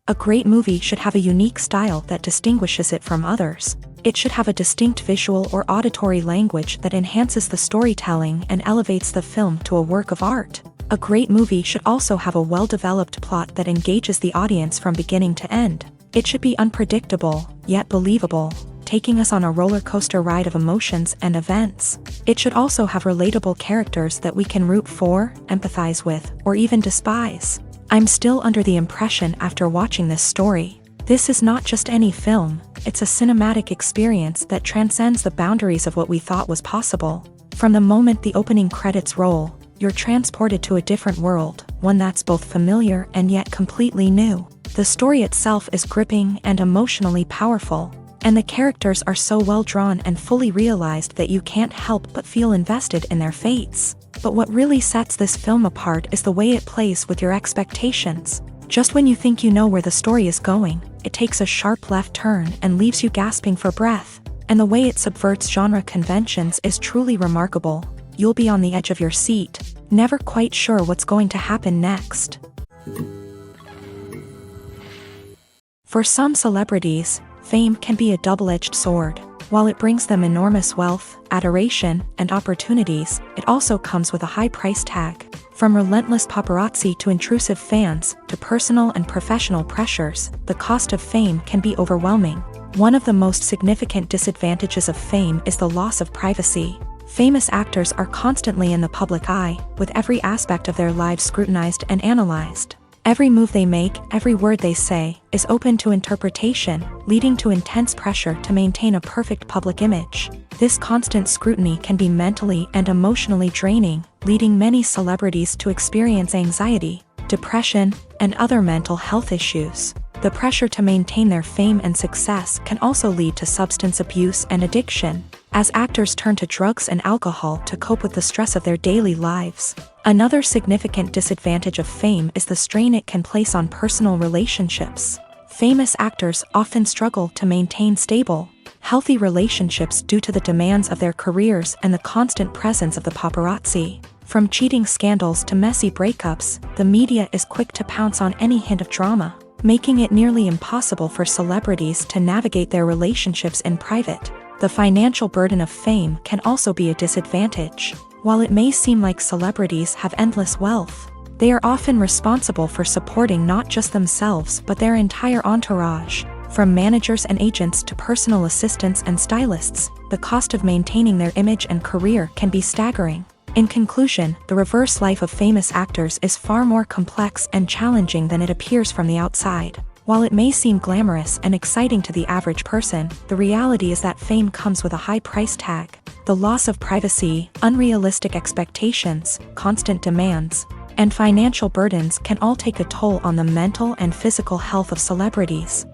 A great movie should have a unique style that distinguishes it from others. It should have a distinct visual or auditory language that enhances the storytelling and elevates the film to a work of art. A great movie should also have a well-developed plot that engages the audience from beginning to end. It should be unpredictable, yet believable, taking us on a roller coaster ride of emotions and events. It should also have relatable characters that we can root for, empathize with, or even despise. I'm still under the impression after watching this story. This is not just any film, it's a cinematic experience that transcends the boundaries of what we thought was possible. From the moment the opening credits roll, you're transported to a different world, one that's both familiar and yet completely new. The story itself is gripping and emotionally powerful, and the characters are so well drawn and fully realized that you can't help but feel invested in their fates. But what really sets this film apart is the way it plays with your expectations. Just when you think you know where the story is going, it takes a sharp left turn and leaves you gasping for breath. And the way it subverts genre conventions is truly remarkable. You'll be on the edge of your seat, never quite sure what's going to happen next. For some celebrities, fame can be a double-edged sword. While it brings them enormous wealth, adoration, and opportunities, it also comes with a high price tag. From relentless paparazzi to intrusive fans, to personal and professional pressures, the cost of fame can be overwhelming. One of the most significant disadvantages of fame is the loss of privacy. Famous actors are constantly in the public eye, with every aspect of their lives scrutinized and analyzed. Every move they make, every word they say, is open to interpretation, leading to intense pressure to maintain a perfect public image. This constant scrutiny can be mentally and emotionally draining, leading many celebrities to experience anxiety, depression, and other mental health issues. The pressure to maintain their fame and success can also lead to substance abuse and addiction, as actors turn to drugs and alcohol to cope with the stress of their daily lives. Another significant disadvantage of fame is the strain it can place on personal relationships. Famous actors often struggle to maintain stable, healthy relationships due to the demands of their careers and the constant presence of the paparazzi. From cheating scandals to messy breakups, the media is quick to pounce on any hint of drama, making it nearly impossible for celebrities to navigate their relationships in private. The financial burden of fame can also be a disadvantage. While it may seem like celebrities have endless wealth, they are often responsible for supporting not just themselves but their entire entourage. From managers and agents to personal assistants and stylists, the cost of maintaining their image and career can be staggering. In conclusion, the reverse life of famous actors is far more complex and challenging than it appears from the outside. While it may seem glamorous and exciting to the average person, the reality is that fame comes with a high price tag. The loss of privacy, unrealistic expectations, constant demands, and financial burdens can all take a toll on the mental and physical health of celebrities.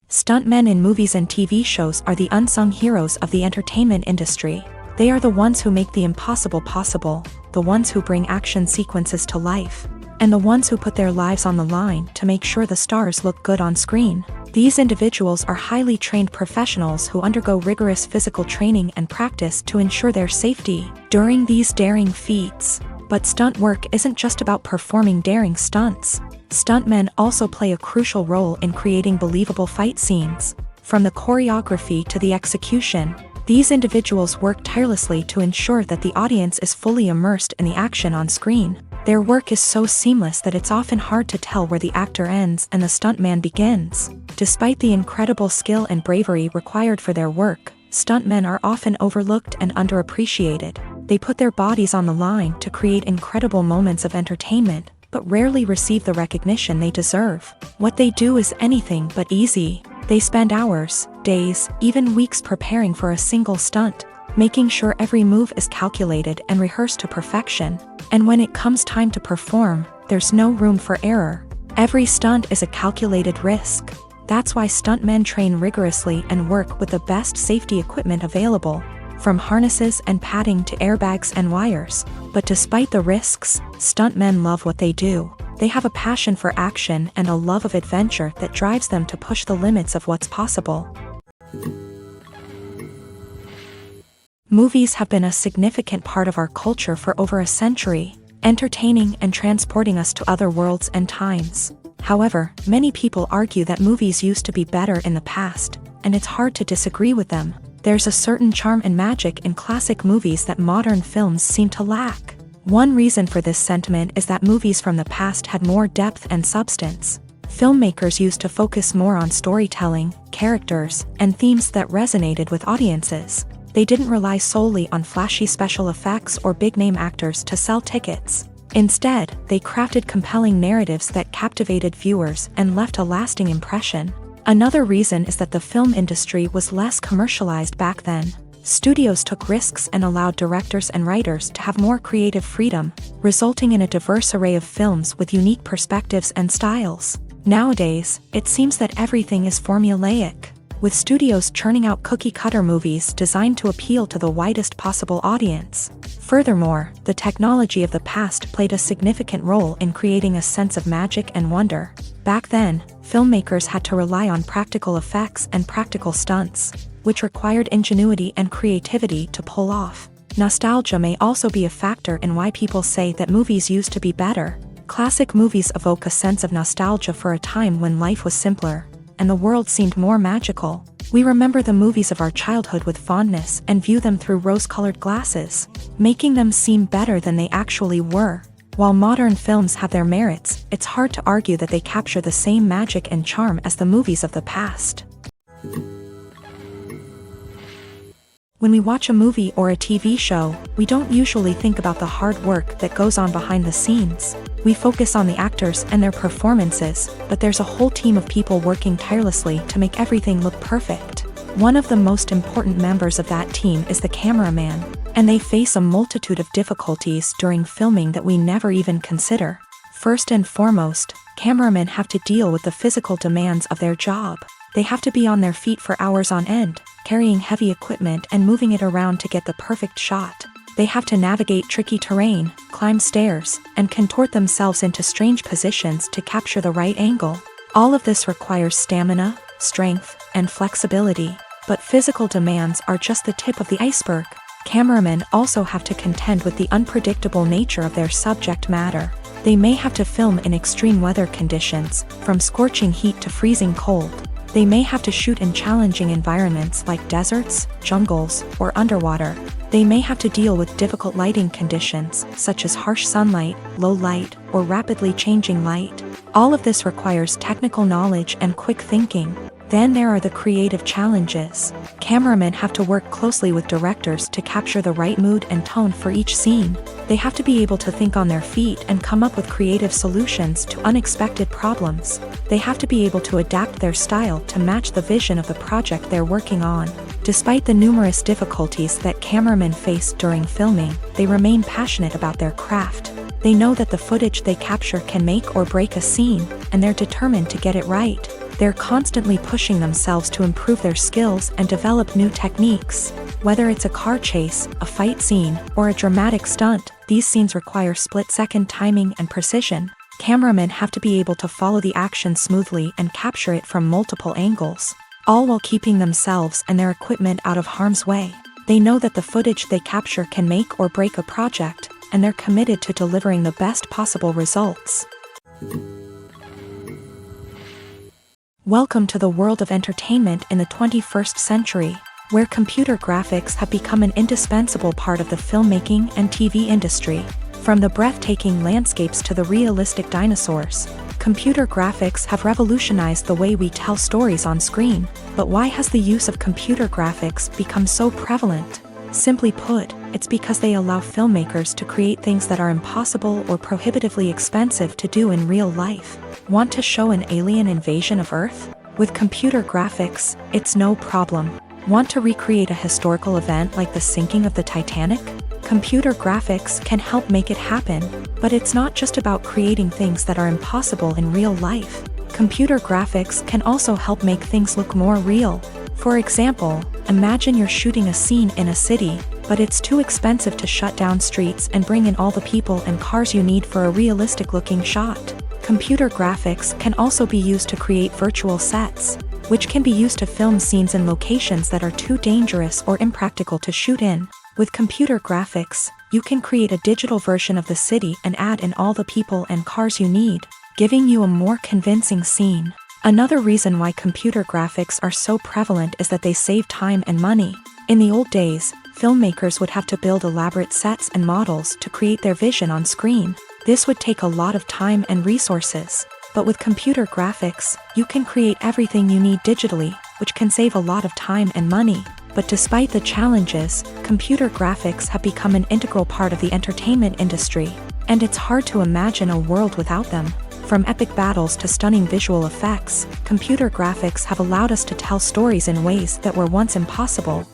Stuntmen in movies and TV shows are the unsung heroes of the entertainment industry. They are the ones who make the impossible possible, the ones who bring action sequences to life, and the ones who put their lives on the line to make sure the stars look good on screen. These individuals are highly trained professionals who undergo rigorous physical training and practice to ensure their safety during these daring feats. But stunt work isn't just about performing daring stunts. Stuntmen also play a crucial role in creating believable fight scenes. From the choreography to the execution, these individuals work tirelessly to ensure that the audience is fully immersed in the action on screen. Their work is so seamless that it's often hard to tell where the actor ends and the stuntman begins. Despite the incredible skill and bravery required for their work, stuntmen are often overlooked and underappreciated. They put their bodies on the line to create incredible moments of entertainment, but rarely receive the recognition they deserve. What they do is anything but easy. They spend hours, days, even weeks preparing for a single stunt, making sure every move is calculated and rehearsed to perfection. And when it comes time to perform, there's no room for error. Every stunt is a calculated risk. That's why stuntmen train rigorously and work with the best safety equipment available, from harnesses and padding to airbags and wires. But despite the risks, stuntmen love what they do. They have a passion for action and a love of adventure that drives them to push the limits of what's possible. Movies have been a significant part of our culture for over a century, entertaining and transporting us to other worlds and times. However, many people argue that movies used to be better in the past, and it's hard to disagree with them. There's a certain charm and magic in classic movies that modern films seem to lack. One reason for this sentiment is that movies from the past had more depth and substance. Filmmakers used to focus more on storytelling, characters, and themes that resonated with audiences. They didn't rely solely on flashy special effects or big-name actors to sell tickets. Instead, they crafted compelling narratives that captivated viewers and left a lasting impression. Another reason is that the film industry was less commercialized back then. Studios took risks and allowed directors and writers to have more creative freedom, resulting in a diverse array of films with unique perspectives and styles. Nowadays, it seems that everything is formulaic, with studios churning out cookie-cutter movies designed to appeal to the widest possible audience. Furthermore, the technology of the past played a significant role in creating a sense of magic and wonder. Back then, filmmakers had to rely on practical effects and practical stunts, which required ingenuity and creativity to pull off. Nostalgia may also be a factor in why people say that movies used to be better. Classic movies evoke a sense of nostalgia for a time when life was simpler, and the world seemed more magical. We remember the movies of our childhood with fondness and view them through rose-colored glasses, making them seem better than they actually were. While modern films have their merits, it's hard to argue that they capture the same magic and charm as the movies of the past. When we watch a movie or a TV show, we don't usually think about the hard work that goes on behind the scenes. We focus on the actors and their performances, but there's a whole team of people working tirelessly to make everything look perfect. One of the most important members of that team is the cameraman, and they face a multitude of difficulties during filming that we never even consider. First and foremost, cameramen have to deal with the physical demands of their job. They have to be on their feet for hours on end, carrying heavy equipment and moving it around to get the perfect shot. They have to navigate tricky terrain, climb stairs, and contort themselves into strange positions to capture the right angle. All of this requires stamina, strength, and flexibility. But physical demands are just the tip of the iceberg. Cameramen also have to contend with the unpredictable nature of their subject matter. They may have to film in extreme weather conditions, from scorching heat to freezing cold. They may have to shoot in challenging environments like deserts, jungles, or underwater. They may have to deal with difficult lighting conditions, such as harsh sunlight, low light, or rapidly changing light. All of this requires technical knowledge and quick thinking. Then there are the creative challenges. Cameramen have to work closely with directors to capture the right mood and tone for each scene. They have to be able to think on their feet and come up with creative solutions to unexpected problems. They have to be able to adapt their style to match the vision of the project they're working on. Despite the numerous difficulties that cameramen face during filming, they remain passionate about their craft. They know that the footage they capture can make or break a scene, and they're determined to get it right. They're constantly pushing themselves to improve their skills and develop new techniques. Whether it's a car chase, a fight scene, or a dramatic stunt, these scenes require split-second timing and precision. Cameramen have to be able to follow the action smoothly and capture it from multiple angles, all while keeping themselves and their equipment out of harm's way. They know that the footage they capture can make or break a project, and they're committed to delivering the best possible results. Welcome to the world of entertainment in the 21st century, where computer graphics have become an indispensable part of the filmmaking and TV industry. From the breathtaking landscapes to the realistic dinosaurs, computer graphics have revolutionized the way we tell stories on screen. But why has the use of computer graphics become so prevalent? Simply put, it's because they allow filmmakers to create things that are impossible or prohibitively expensive to do in real life. Want to show an alien invasion of Earth? With computer graphics, it's no problem. Want to recreate a historical event like the sinking of the Titanic? Computer graphics can help make it happen, but it's not just about creating things that are impossible in real life. Computer graphics can also help make things look more real. For example, imagine you're shooting a scene in a city, but it's too expensive to shut down streets and bring in all the people and cars you need for a realistic-looking shot. Computer graphics can also be used to create virtual sets, which can be used to film scenes in locations that are too dangerous or impractical to shoot in. With computer graphics, you can create a digital version of the city and add in all the people and cars you need, giving you a more convincing scene. Another reason why computer graphics are so prevalent is that they save time and money. In the old days, filmmakers would have to build elaborate sets and models to create their vision on screen. This would take a lot of time and resources. But with computer graphics, you can create everything you need digitally, which can save a lot of time and money. But despite the challenges, computer graphics have become an integral part of the entertainment industry, and it's hard to imagine a world without them. From epic battles to stunning visual effects, computer graphics have allowed us to tell stories in ways that were once impossible.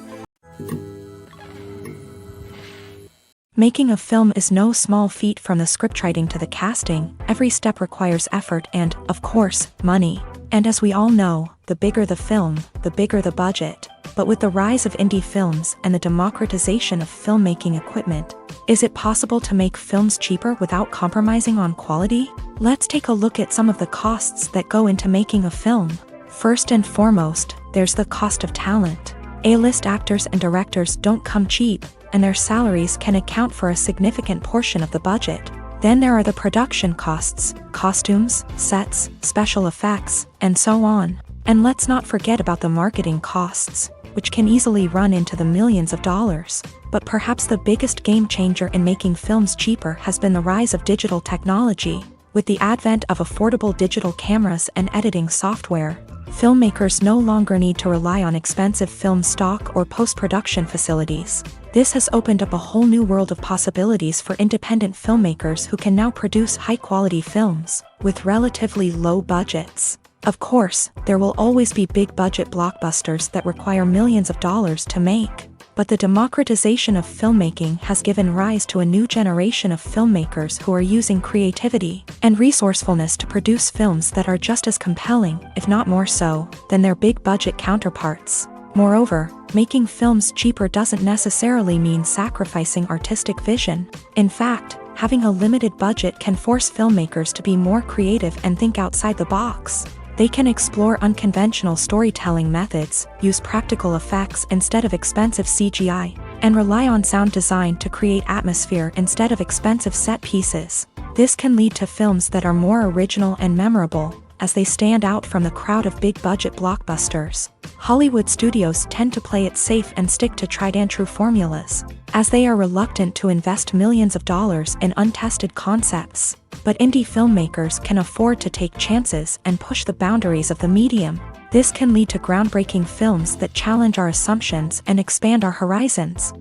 Making a film is no small feat. From the scriptwriting to the casting, every step requires effort and, of course, money. And as we all know, the bigger the film, the bigger the budget. But with the rise of indie films and the democratization of filmmaking equipment, is it possible to make films cheaper without compromising on quality? Let's take a look at some of the costs that go into making a film. First and foremost, there's the cost of talent. A-list actors and directors don't come cheap, and their salaries can account for a significant portion of the budget. Then there are the production costs, costumes, sets, special effects, and so on. And let's not forget about the marketing costs, which can easily run into the millions of dollars. But perhaps the biggest game changer in making films cheaper has been the rise of digital technology. With the advent of affordable digital cameras and editing software, filmmakers no longer need to rely on expensive film stock or post-production facilities. This has opened up a whole new world of possibilities for independent filmmakers who can now produce high-quality films with relatively low budgets. Of course, there will always be big-budget blockbusters that require millions of dollars to make. But the democratization of filmmaking has given rise to a new generation of filmmakers who are using creativity and resourcefulness to produce films that are just as compelling, if not more so, than their big-budget counterparts. Moreover, making films cheaper doesn't necessarily mean sacrificing artistic vision. In fact, having a limited budget can force filmmakers to be more creative and think outside the box. They can explore unconventional storytelling methods, use practical effects instead of expensive CGI, and rely on sound design to create atmosphere instead of expensive set pieces. This can lead to films that are more original and memorable, as they stand out from the crowd of big-budget blockbusters. Hollywood studios tend to play it safe and stick to tried-and-true formulas, as they are reluctant to invest millions of dollars in untested concepts. But indie filmmakers can afford to take chances and push the boundaries of the medium. This can lead to groundbreaking films that challenge our assumptions and expand our horizons.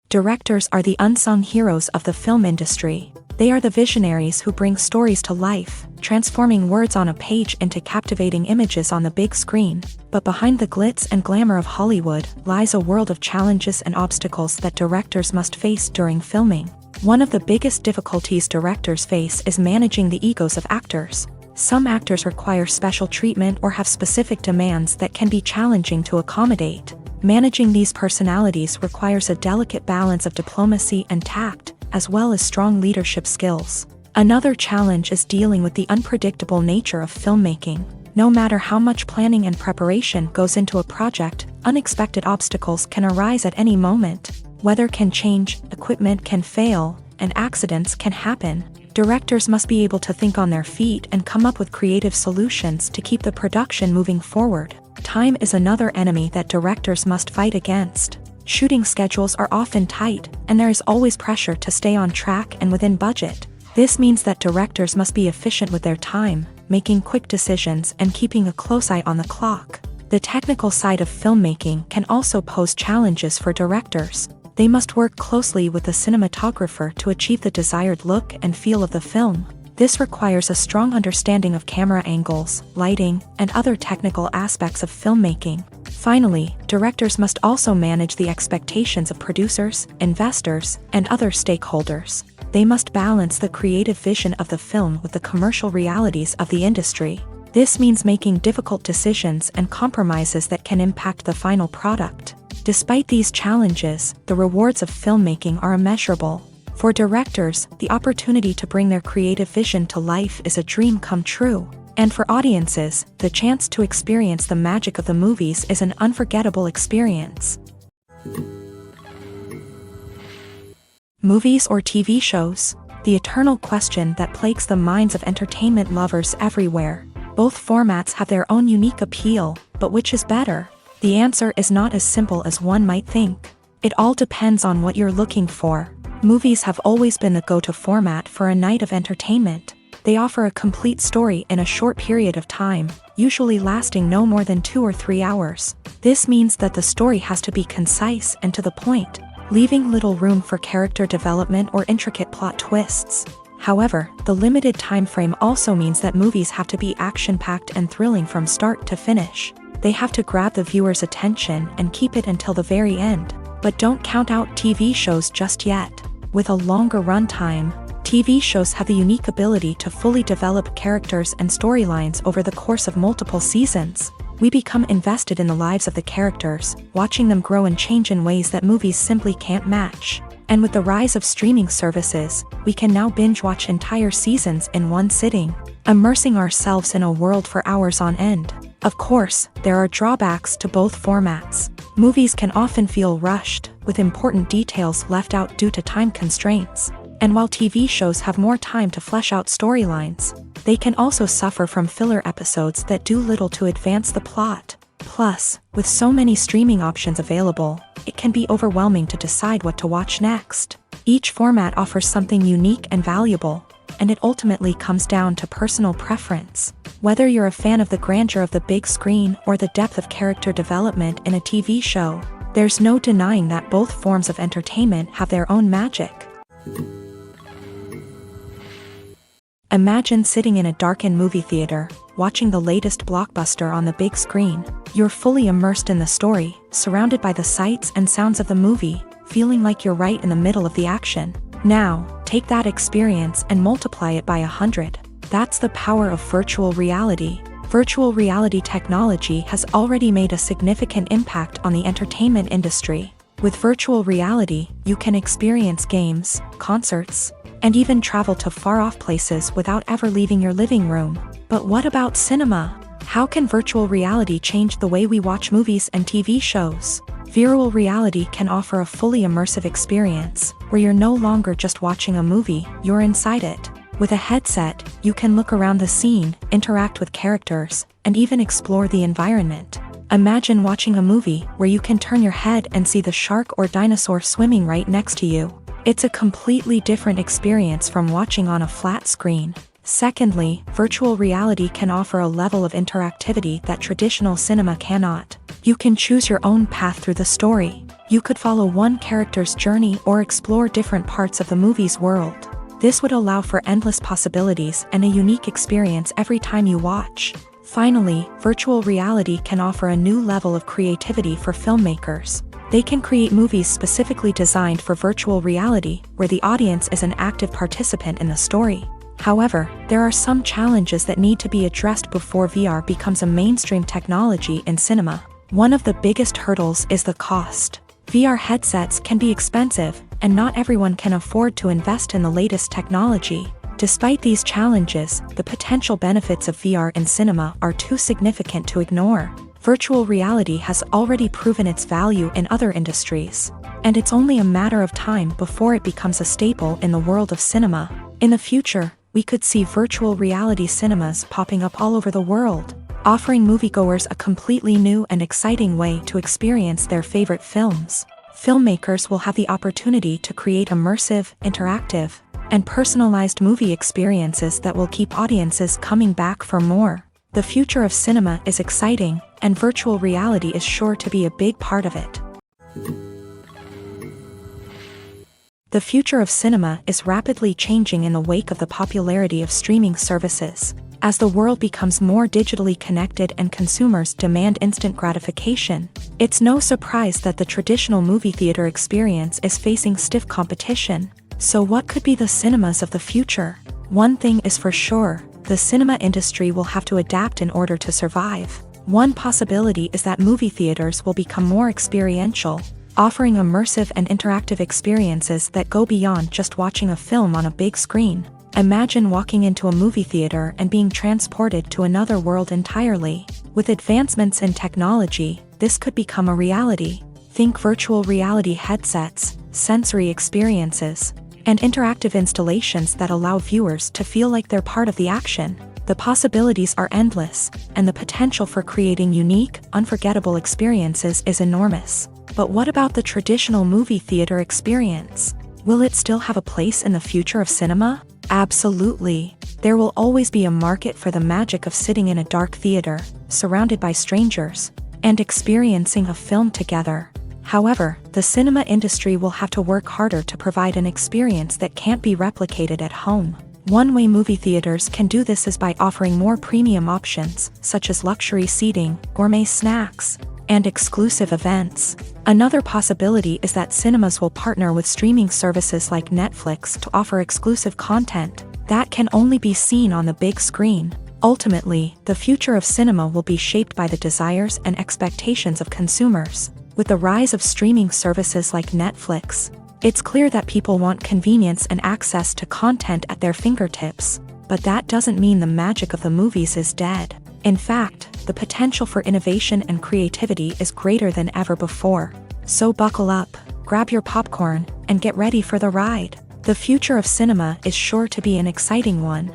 Directors are the unsung heroes of the film industry. They are the visionaries who bring stories to life, transforming words on a page into captivating images on the big screen. But behind the glitz and glamour of Hollywood lies a world of challenges and obstacles that directors must face during filming. One of the biggest difficulties directors face is managing the egos of actors. Some actors require special treatment or have specific demands that can be challenging to accommodate. Managing these personalities requires a delicate balance of diplomacy and tact, as well as strong leadership skills. Another challenge is dealing with the unpredictable nature of filmmaking. No matter how much planning and preparation goes into a project, unexpected obstacles can arise at any moment. Weather can change, equipment can fail, and accidents can happen. Directors must be able to think on their feet and come up with creative solutions to keep the production moving forward. Time is another enemy that directors must fight against. Shooting schedules are often tight, and there is always pressure to stay on track and within budget. This means that directors must be efficient with their time, making quick decisions and keeping a close eye on the clock. The technical side of filmmaking can also pose challenges for directors. They must work closely with the cinematographer to achieve the desired look and feel of the film. This requires a strong understanding of camera angles, lighting, and other technical aspects of filmmaking. Finally, directors must also manage the expectations of producers, investors, and other stakeholders. They must balance the creative vision of the film with the commercial realities of the industry. This means making difficult decisions and compromises that can impact the final product. Despite these challenges, the rewards of filmmaking are immeasurable. For directors, the opportunity to bring their creative vision to life is a dream come true. And for audiences, the chance to experience the magic of the movies is an unforgettable experience. Movies or TV shows? The eternal question that plagues the minds of entertainment lovers everywhere. Both formats have their own unique appeal, but which is better? The answer is not as simple as one might think. It all depends on what you're looking for. Movies have always been the go-to format for a night of entertainment. They offer a complete story in a short period of time, usually lasting no more than 2 or 3 hours. This means that the story has to be concise and to the point, leaving little room for character development or intricate plot twists. However, the limited time frame also means that movies have to be action-packed and thrilling from start to finish. They have to grab the viewer's attention and keep it until the very end. But don't count out TV shows just yet. With a longer runtime, TV shows have the unique ability to fully develop characters and storylines over the course of multiple seasons. We become invested in the lives of the characters, watching them grow and change in ways that movies simply can't match. And with the rise of streaming services, we can now binge-watch entire seasons in one sitting, immersing ourselves in a world for hours on end. Of course, there are drawbacks to both formats. Movies can often feel rushed, with important details left out due to time constraints. And while TV shows have more time to flesh out storylines, they can also suffer from filler episodes that do little to advance the plot. Plus, with so many streaming options available, it can be overwhelming to decide what to watch next. Each format offers something unique and valuable, and it ultimately comes down to personal preference. Whether you're a fan of the grandeur of the big screen or the depth of character development in a TV show, there's no denying that both forms of entertainment have their own magic. Imagine sitting in a darkened movie theater, watching the latest blockbuster on the big screen. You're fully immersed in the story, surrounded by the sights and sounds of the movie, feeling like you're right in the middle of the action. Now, take that experience and multiply it by 100. That's the power of virtual reality. Virtual reality technology has already made a significant impact on the entertainment industry. With virtual reality, you can experience games, concerts, and even travel to far-off places without ever leaving your living room. But what about cinema? How can virtual reality change the way we watch movies and TV shows? Virtual reality can offer a fully immersive experience, where you're no longer just watching a movie, you're inside it. With a headset, you can look around the scene, interact with characters, and even explore the environment. Imagine watching a movie where you can turn your head and see the shark or dinosaur swimming right next to you. It's a completely different experience from watching on a flat screen. Secondly, virtual reality can offer a level of interactivity that traditional cinema cannot. You can choose your own path through the story. You could follow one character's journey or explore different parts of the movie's world. This would allow for endless possibilities and a unique experience every time you watch. Finally, virtual reality can offer a new level of creativity for filmmakers. They can create movies specifically designed for virtual reality, where the audience is an active participant in the story. However, there are some challenges that need to be addressed before VR becomes a mainstream technology in cinema. One of the biggest hurdles is the cost. VR headsets can be expensive, and not everyone can afford to invest in the latest technology. Despite these challenges, the potential benefits of VR in cinema are too significant to ignore. Virtual reality has already proven its value in other industries, and it's only a matter of time before it becomes a staple in the world of cinema. In the future, we could see virtual reality cinemas popping up all over the world, offering moviegoers a completely new and exciting way to experience their favorite films. Filmmakers will have the opportunity to create immersive, interactive, and personalized movie experiences that will keep audiences coming back for more. The future of cinema is exciting, and virtual reality is sure to be a big part of it. The future of cinema is rapidly changing in the wake of the popularity of streaming services. As the world becomes more digitally connected and consumers demand instant gratification, it's no surprise that the traditional movie theater experience is facing stiff competition. So what could be the cinemas of the future? One thing is for sure, the cinema industry will have to adapt in order to survive. One possibility is that movie theaters will become more experiential, offering immersive and interactive experiences that go beyond just watching a film on a big screen. Imagine walking into a movie theater and being transported to another world entirely. With advancements in technology, this could become a reality. Think virtual reality headsets, sensory experiences, and interactive installations that allow viewers to feel like they're part of the action. The possibilities are endless, and the potential for creating unique, unforgettable experiences is enormous. But what about the traditional movie theater experience? Will it still have a place in the future of cinema? Absolutely. There will always be a market for the magic of sitting in a dark theater, surrounded by strangers, and experiencing a film together. However, the cinema industry will have to work harder to provide an experience that can't be replicated at home. One way movie theaters can do this is by offering more premium options, such as luxury seating, gourmet snacks, and exclusive events. Another possibility is that cinemas will partner with streaming services like Netflix to offer exclusive content that can only be seen on the big screen. Ultimately, the future of cinema will be shaped by the desires and expectations of consumers. With the rise of streaming services like Netflix, it's clear that people want convenience and access to content at their fingertips. But that doesn't mean the magic of the movies is dead. In fact, the potential for innovation and creativity is greater than ever before. So buckle up, grab your popcorn, and get ready for the ride. The future of cinema is sure to be an exciting one.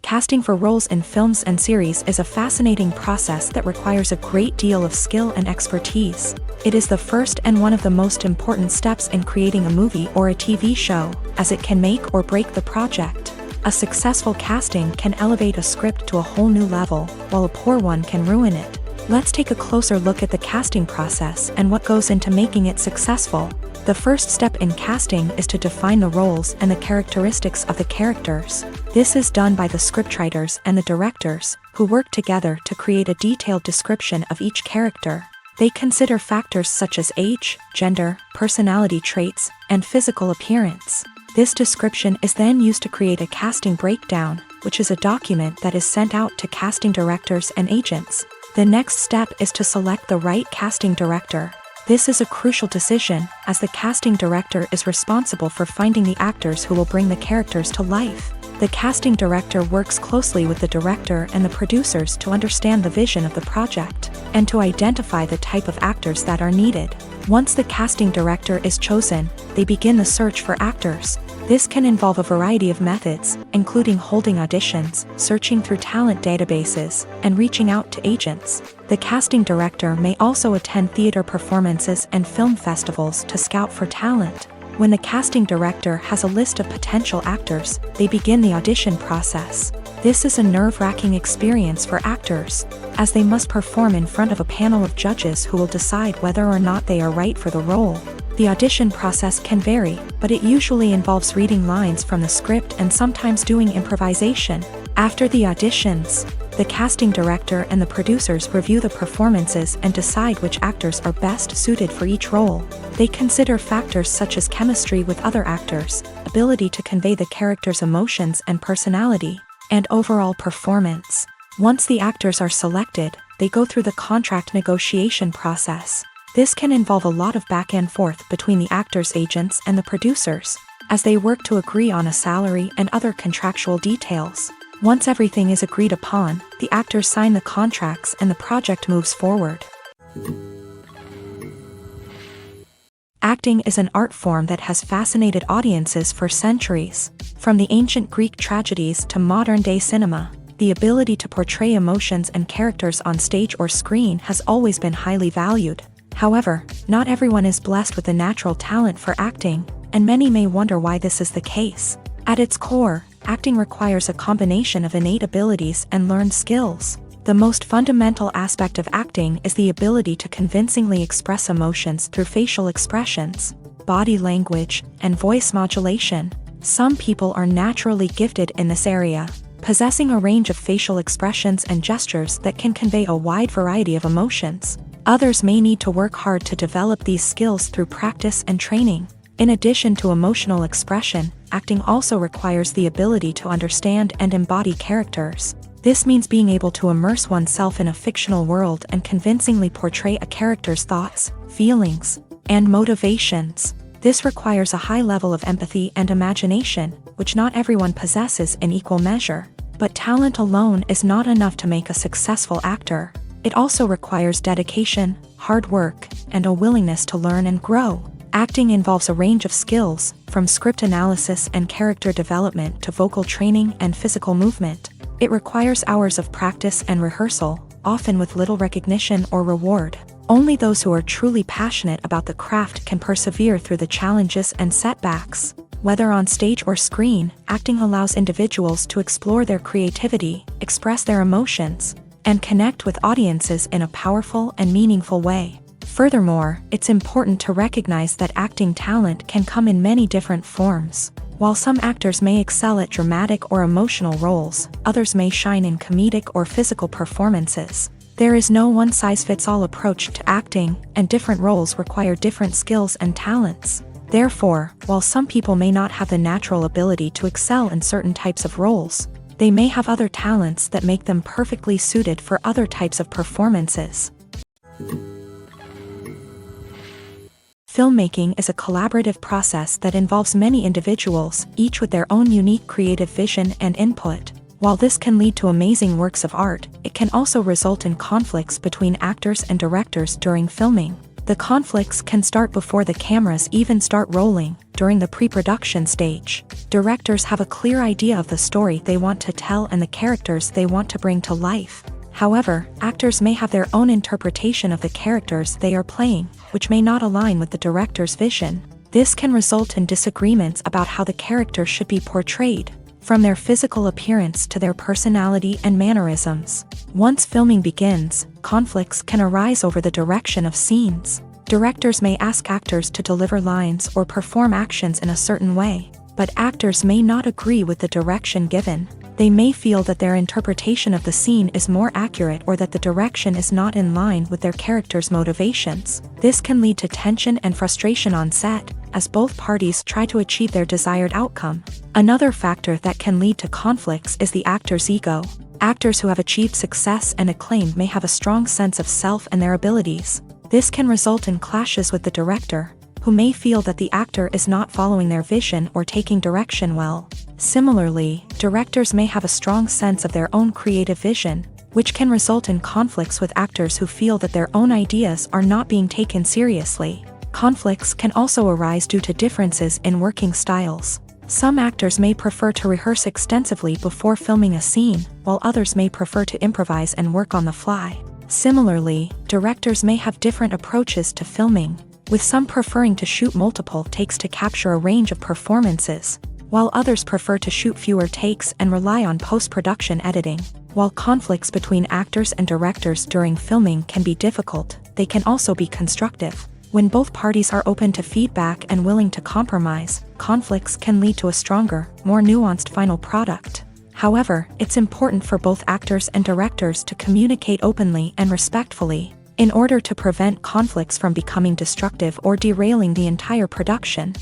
Casting for roles in films and series is a fascinating process that requires a great deal of skill and expertise. It is the first and one of the most important steps in creating a movie or a TV show, as it can make or break the project. A successful casting can elevate a script to a whole new level, while a poor one can ruin it. Let's take a closer look at the casting process and what goes into making it successful. The first step in casting is to define the roles and the characteristics of the characters. This is done by the scriptwriters and the directors, who work together to create a detailed description of each character. They consider factors such as age, gender, personality traits, and physical appearance. This description is then used to create a casting breakdown, which is a document that is sent out to casting directors and agents. The next step is to select the right casting director. This is a crucial decision, as the casting director is responsible for finding the actors who will bring the characters to life. The casting director works closely with the director and the producers to understand the vision of the project, and to identify the type of actors that are needed. Once the casting director is chosen, they begin the search for actors. This can involve a variety of methods, including holding auditions, searching through talent databases, and reaching out to agents. The casting director may also attend theater performances and film festivals to scout for talent. When the casting director has a list of potential actors, they begin the audition process. This is a nerve-wracking experience for actors, as they must perform in front of a panel of judges who will decide whether or not they are right for the role. The audition process can vary, but it usually involves reading lines from the script and sometimes doing improvisation. After the auditions, the casting director and the producers review the performances and decide which actors are best suited for each role. They consider factors such as chemistry with other actors, ability to convey the character's emotions and personality, and overall performance. Once the actors are selected, they go through the contract negotiation process. This can involve a lot of back and forth between the actors' agents and the producers, as they work to agree on a salary and other contractual details. Once everything is agreed upon, the actors sign the contracts and the project moves forward. Acting is an art form that has fascinated audiences for centuries. From the ancient Greek tragedies to modern-day cinema, the ability to portray emotions and characters on stage or screen has always been highly valued. However, not everyone is blessed with a natural talent for acting, and many may wonder why this is the case. At its core, acting requires a combination of innate abilities and learned skills. The most fundamental aspect of acting is the ability to convincingly express emotions through facial expressions, body language, and voice modulation. Some people are naturally gifted in this area, possessing a range of facial expressions and gestures that can convey a wide variety of emotions. Others may need to work hard to develop these skills through practice and training. In addition to emotional expression, acting also requires the ability to understand and embody characters. This means being able to immerse oneself in a fictional world and convincingly portray a character's thoughts, feelings, and motivations. This requires a high level of empathy and imagination, which not everyone possesses in equal measure. But talent alone is not enough to make a successful actor. It also requires dedication, hard work, and a willingness to learn and grow. Acting involves a range of skills, from script analysis and character development to vocal training and physical movement. It requires hours of practice and rehearsal, often with little recognition or reward. Only those who are truly passionate about the craft can persevere through the challenges and setbacks. Whether on stage or screen, acting allows individuals to explore their creativity, express their emotions, and connect with audiences in a powerful and meaningful way. Furthermore, it's important to recognize that acting talent can come in many different forms. While some actors may excel at dramatic or emotional roles, others may shine in comedic or physical performances. There is no one-size-fits-all approach to acting, and different roles require different skills and talents. Therefore, while some people may not have the natural ability to excel in certain types of roles, they may have other talents that make them perfectly suited for other types of performances. Filmmaking is a collaborative process that involves many individuals, each with their own unique creative vision and input. While this can lead to amazing works of art, it can also result in conflicts between actors and directors during filming. The conflicts can start before the cameras even start rolling, during the pre-production stage. Directors have a clear idea of the story they want to tell and the characters they want to bring to life. However, actors may have their own interpretation of the characters they are playing, which may not align with the director's vision. This can result in disagreements about how the character should be portrayed, from their physical appearance to their personality and mannerisms. Once filming begins, conflicts can arise over the direction of scenes. Directors may ask actors to deliver lines or perform actions in a certain way, but actors may not agree with the direction given. They may feel that their interpretation of the scene is more accurate or that the direction is not in line with their character's motivations. This can lead to tension and frustration on set, as both parties try to achieve their desired outcome. Another factor that can lead to conflicts is the actor's ego. Actors who have achieved success and acclaim may have a strong sense of self and their abilities. This can result in clashes with the director, who may feel that the actor is not following their vision or taking direction well. Similarly, directors may have a strong sense of their own creative vision, which can result in conflicts with actors who feel that their own ideas are not being taken seriously. Conflicts can also arise due to differences in working styles. Some actors may prefer to rehearse extensively before filming a scene, while others may prefer to improvise and work on the fly. Similarly, directors may have different approaches to filming, with some preferring to shoot multiple takes to capture a range of performances, while others prefer to shoot fewer takes and rely on post-production editing. While conflicts between actors and directors during filming can be difficult, they can also be constructive. When both parties are open to feedback and willing to compromise, conflicts can lead to a stronger, more nuanced final product. However, it's important for both actors and directors to communicate openly and respectfully, in order to prevent conflicts from becoming destructive or derailing the entire production.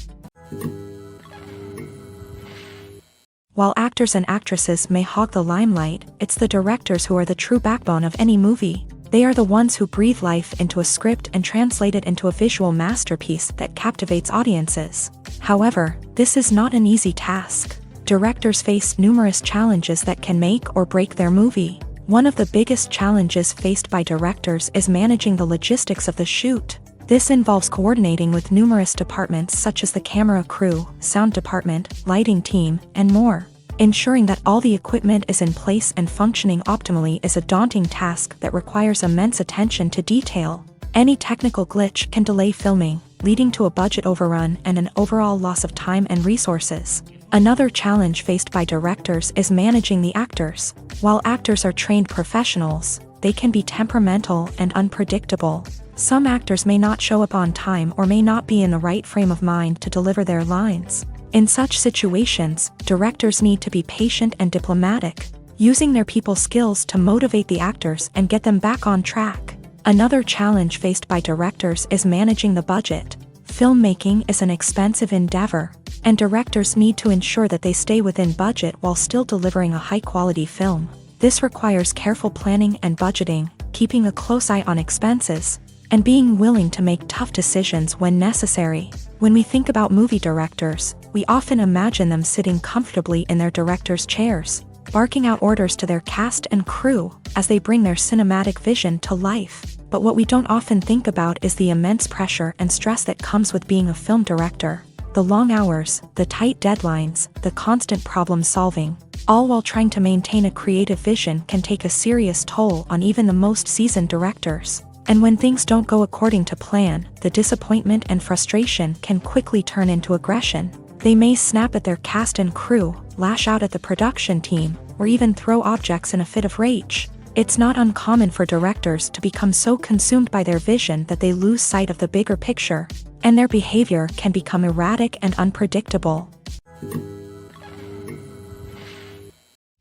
While actors and actresses may hog the limelight, it's the directors who are the true backbone of any movie. They are the ones who breathe life into a script and translate it into a visual masterpiece that captivates audiences. However, this is not an easy task. Directors face numerous challenges that can make or break their movie. One of the biggest challenges faced by directors is managing the logistics of the shoot. This involves coordinating with numerous departments such as the camera crew, sound department, lighting team, and more. Ensuring that all the equipment is in place and functioning optimally is a daunting task that requires immense attention to detail. Any technical glitch can delay filming, leading to a budget overrun and an overall loss of time and resources. Another challenge faced by directors is managing the actors. While actors are trained professionals, they can be temperamental and unpredictable. Some actors may not show up on time or may not be in the right frame of mind to deliver their lines. In such situations, directors need to be patient and diplomatic, using their people skills to motivate the actors and get them back on track. Another challenge faced by directors is managing the budget. Filmmaking is an expensive endeavor, and directors need to ensure that they stay within budget while still delivering a high-quality film. This requires careful planning and budgeting, keeping a close eye on expenses, and being willing to make tough decisions when necessary. When we think about movie directors, we often imagine them sitting comfortably in their director's chairs, barking out orders to their cast and crew as they bring their cinematic vision to life. But what we don't often think about is the immense pressure and stress that comes with being a film director. The long hours, the tight deadlines, the constant problem solving, all while trying to maintain a creative vision can take a serious toll on even the most seasoned directors. And when things don't go according to plan, the disappointment and frustration can quickly turn into aggression. They may snap at their cast and crew, lash out at the production team, or even throw objects in a fit of rage. It's not uncommon for directors to become so consumed by their vision that they lose sight of the bigger picture, and their behavior can become erratic and unpredictable.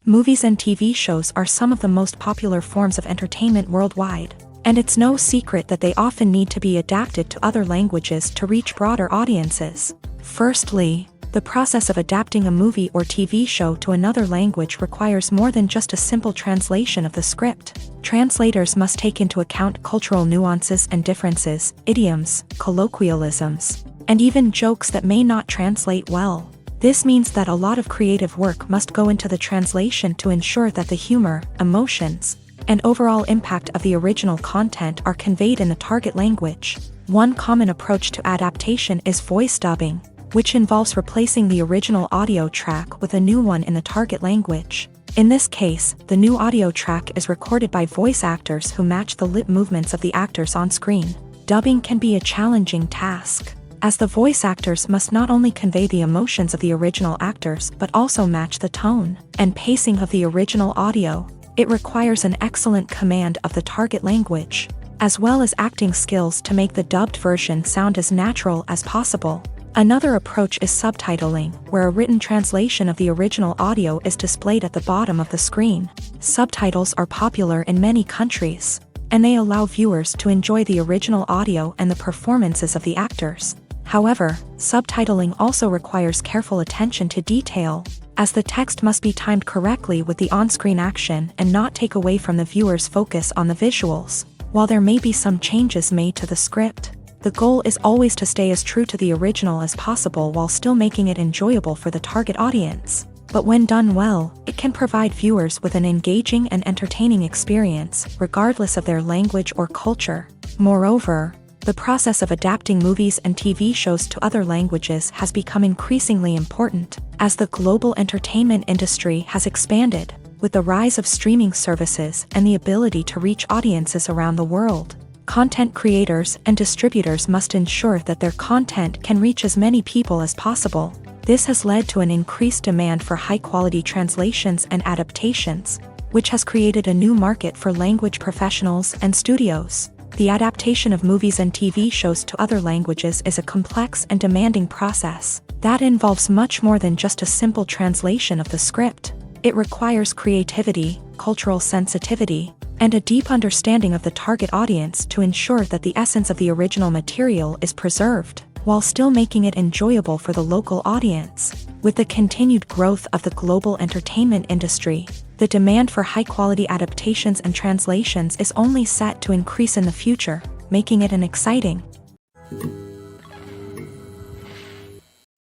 Movies and TV shows are some of the most popular forms of entertainment worldwide, and it's no secret that they often need to be adapted to other languages to reach broader audiences. Firstly, the process of adapting a movie or TV show to another language requires more than just a simple translation of the script. Translators must take into account cultural nuances and differences, idioms, colloquialisms, and even jokes that may not translate well. This means that a lot of creative work must go into the translation to ensure that the humor, emotions, and overall impact of the original content are conveyed in the target language. One common approach to adaptation is voice dubbing, which involves replacing the original audio track with a new one in the target language. In this case, the new audio track is recorded by voice actors who match the lip movements of the actors on screen. Dubbing can be a challenging task, as the voice actors must not only convey the emotions of the original actors but also match the tone and pacing of the original audio. It requires an excellent command of the target language, as well as acting skills to make the dubbed version sound as natural as possible. Another approach is subtitling, where a written translation of the original audio is displayed at the bottom of the screen. Subtitles are popular in many countries, and they allow viewers to enjoy the original audio and the performances of the actors. However, subtitling also requires careful attention to detail, as the text must be timed correctly with the on-screen action and not take away from the viewer's focus on the visuals. While there may be some changes made to the script, the goal is always to stay as true to the original as possible while still making it enjoyable for the target audience. But when done well, it can provide viewers with an engaging and entertaining experience, regardless of their language or culture. Moreover, the process of adapting movies and TV shows to other languages has become increasingly important, as the global entertainment industry has expanded, with the rise of streaming services and the ability to reach audiences around the world. Content creators and distributors must ensure that their content can reach as many people as possible. This has led to an increased demand for high-quality translations and adaptations, which has created a new market for language professionals and studios. The adaptation of movies and TV shows to other languages is a complex and demanding process that involves much more than just a simple translation of the script. It requires creativity, cultural sensitivity, and a deep understanding of the target audience to ensure that the essence of the original material is preserved, while still making it enjoyable for the local audience. With the continued growth of the global entertainment industry, the demand for high-quality adaptations and translations is only set to increase in the future, making it an exciting.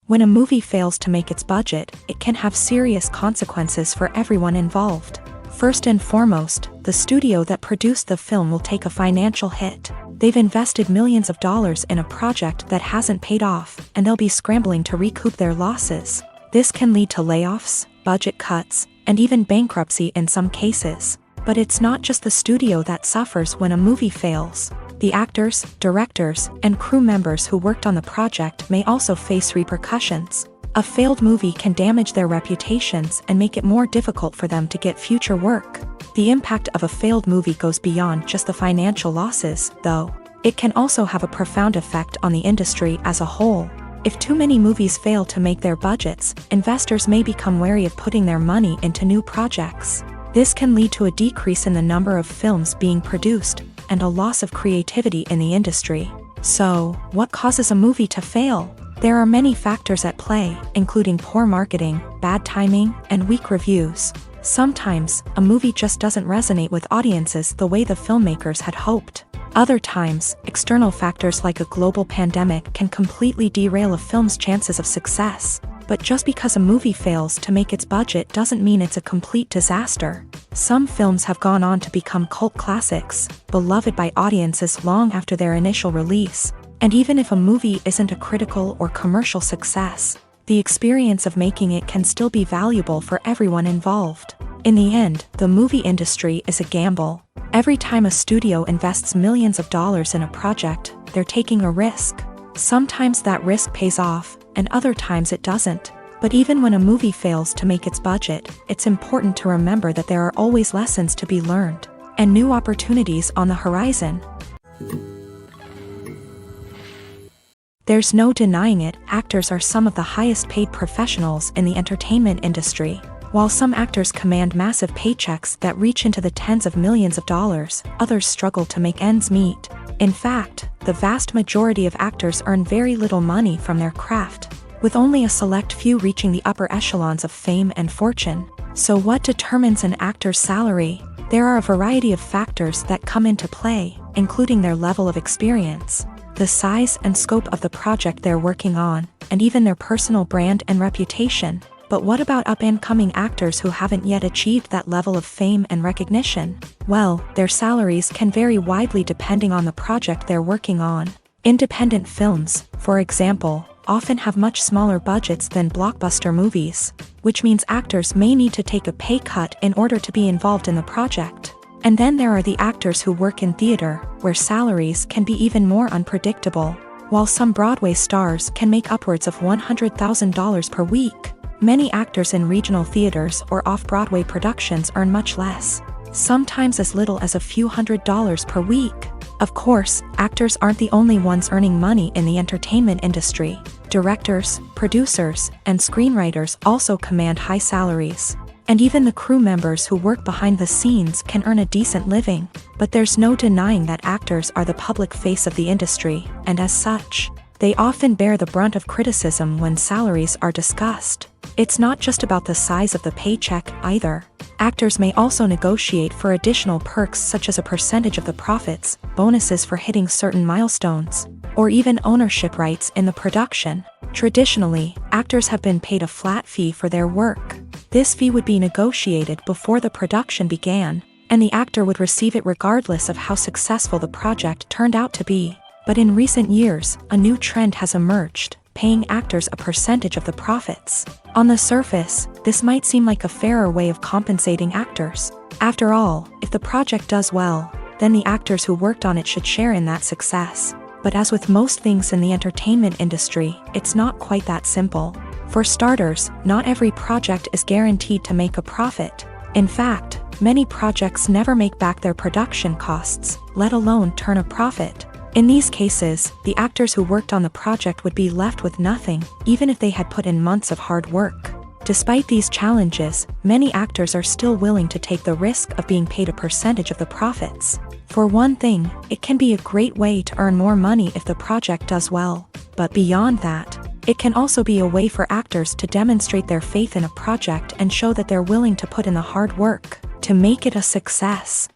When a movie fails to make its budget, it can have serious consequences for everyone involved. First and foremost, the studio that produced the film will take a financial hit. They've invested millions of dollars in a project that hasn't paid off, and they'll be scrambling to recoup their losses. This can lead to layoffs, budget cuts, and even bankruptcy in some cases. But it's not just the studio that suffers when a movie fails. The actors, directors, and crew members who worked on the project may also face repercussions. A failed movie can damage their reputations and make it more difficult for them to get future work. The impact of a failed movie goes beyond just the financial losses, though. It can also have a profound effect on the industry as a whole. If too many movies fail to make their budgets, investors may become wary of putting their money into new projects. This can lead to a decrease in the number of films being produced, and a loss of creativity in the industry. So, what causes a movie to fail? There are many factors at play, including poor marketing, bad timing, and weak reviews. Sometimes, a movie just doesn't resonate with audiences the way the filmmakers had hoped. Other times, external factors like a global pandemic can completely derail a film's chances of success. But just because a movie fails to make its budget doesn't mean it's a complete disaster. Some films have gone on to become cult classics, beloved by audiences long after their initial release. And even if a movie isn't a critical or commercial success, the experience of making it can still be valuable for everyone involved. In the end, the movie industry is a gamble. Every time a studio invests millions of dollars in a project, they're taking a risk. Sometimes that risk pays off, and other times it doesn't. But even when a movie fails to make its budget, it's important to remember that there are always lessons to be learned, and new opportunities on the horizon. There's no denying it, actors are some of the highest paid professionals in the entertainment industry. While some actors command massive paychecks that reach into the tens of millions of dollars, others struggle to make ends meet. In fact, the vast majority of actors earn very little money from their craft, with only a select few reaching the upper echelons of fame and fortune. So what determines an actor's salary? There are a variety of factors that come into play, including their level of experience, the size and scope of the project they're working on, and even their personal brand and reputation. But what about up-and-coming actors who haven't yet achieved that level of fame and recognition? Well, their salaries can vary widely depending on the project they're working on. Independent films, for example, often have much smaller budgets than blockbuster movies, which means actors may need to take a pay cut in order to be involved in the project. And then there are the actors who work in theater, where salaries can be even more unpredictable. While some Broadway stars can make upwards of $100,000 per week, many actors in regional theaters or off-Broadway productions earn much less, sometimes as little as a few $100s per week. Of course, actors aren't the only ones earning money in the entertainment industry. Directors, producers, and screenwriters also command high salaries. And even the crew members who work behind the scenes can earn a decent living. But there's no denying that actors are the public face of the industry, and as such, they often bear the brunt of criticism when salaries are discussed. It's not just about the size of the paycheck, either. Actors may also negotiate for additional perks such as a percentage of the profits, bonuses for hitting certain milestones, or even ownership rights in the production. Traditionally, actors have been paid a flat fee for their work. This fee would be negotiated before the production began, and the actor would receive it regardless of how successful the project turned out to be. But in recent years, a new trend has emerged, paying actors a percentage of the profits. On the surface, this might seem like a fairer way of compensating actors. After all, if the project does well, then the actors who worked on it should share in that success. But as with most things in the entertainment industry, it's not quite that simple. For starters, not every project is guaranteed to make a profit. In fact, many projects never make back their production costs, let alone turn a profit. In these cases, the actors who worked on the project would be left with nothing, even if they had put in months of hard work. Despite these challenges, many actors are still willing to take the risk of being paid a percentage of the profits. For one thing, it can be a great way to earn more money if the project does well. But beyond that, it can also be a way for actors to demonstrate their faith in a project and show that they're willing to put in the hard work to make it a success.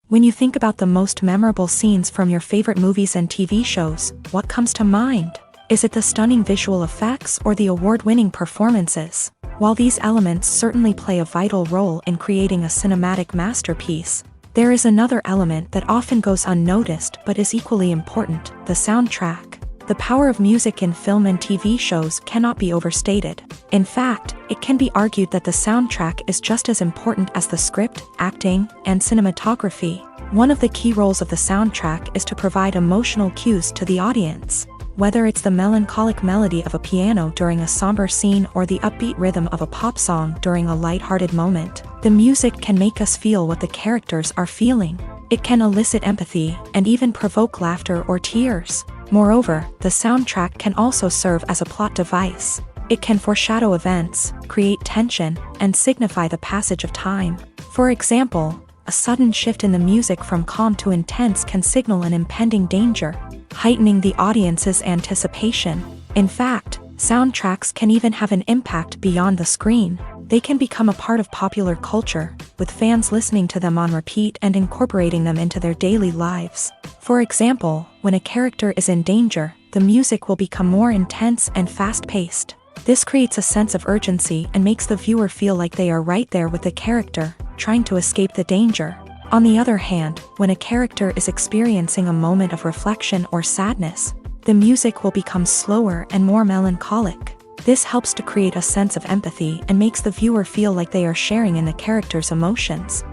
When you think about the most memorable scenes from your favorite movies and TV shows, what comes to mind? Is it the stunning visual effects or the award-winning performances? While these elements certainly play a vital role in creating a cinematic masterpiece, there is another element that often goes unnoticed but is equally important: the soundtrack. The power of music in film and TV shows cannot be overstated. In fact, it can be argued that the soundtrack is just as important as the script, acting, and cinematography. One of the key roles of the soundtrack is to provide emotional cues to the audience. Whether it's the melancholic melody of a piano during a somber scene or the upbeat rhythm of a pop song during a lighthearted moment, the music can make us feel what the characters are feeling. It can elicit empathy and even provoke laughter or tears. Moreover, the soundtrack can also serve as a plot device. It can foreshadow events, create tension, and signify the passage of time. For example, a sudden shift in the music from calm to intense can signal an impending danger, heightening the audience's anticipation. In fact, soundtracks can even have an impact beyond the screen. They can become a part of popular culture, with fans listening to them on repeat and incorporating them into their daily lives. For example, when a character is in danger, the music will become more intense and fast-paced. This creates a sense of urgency and makes the viewer feel like they are right there with the character, trying to escape the danger. On the other hand, when a character is experiencing a moment of reflection or sadness, the music will become slower and more melancholic. This helps to create a sense of empathy and makes the viewer feel like they are sharing in the character's emotions.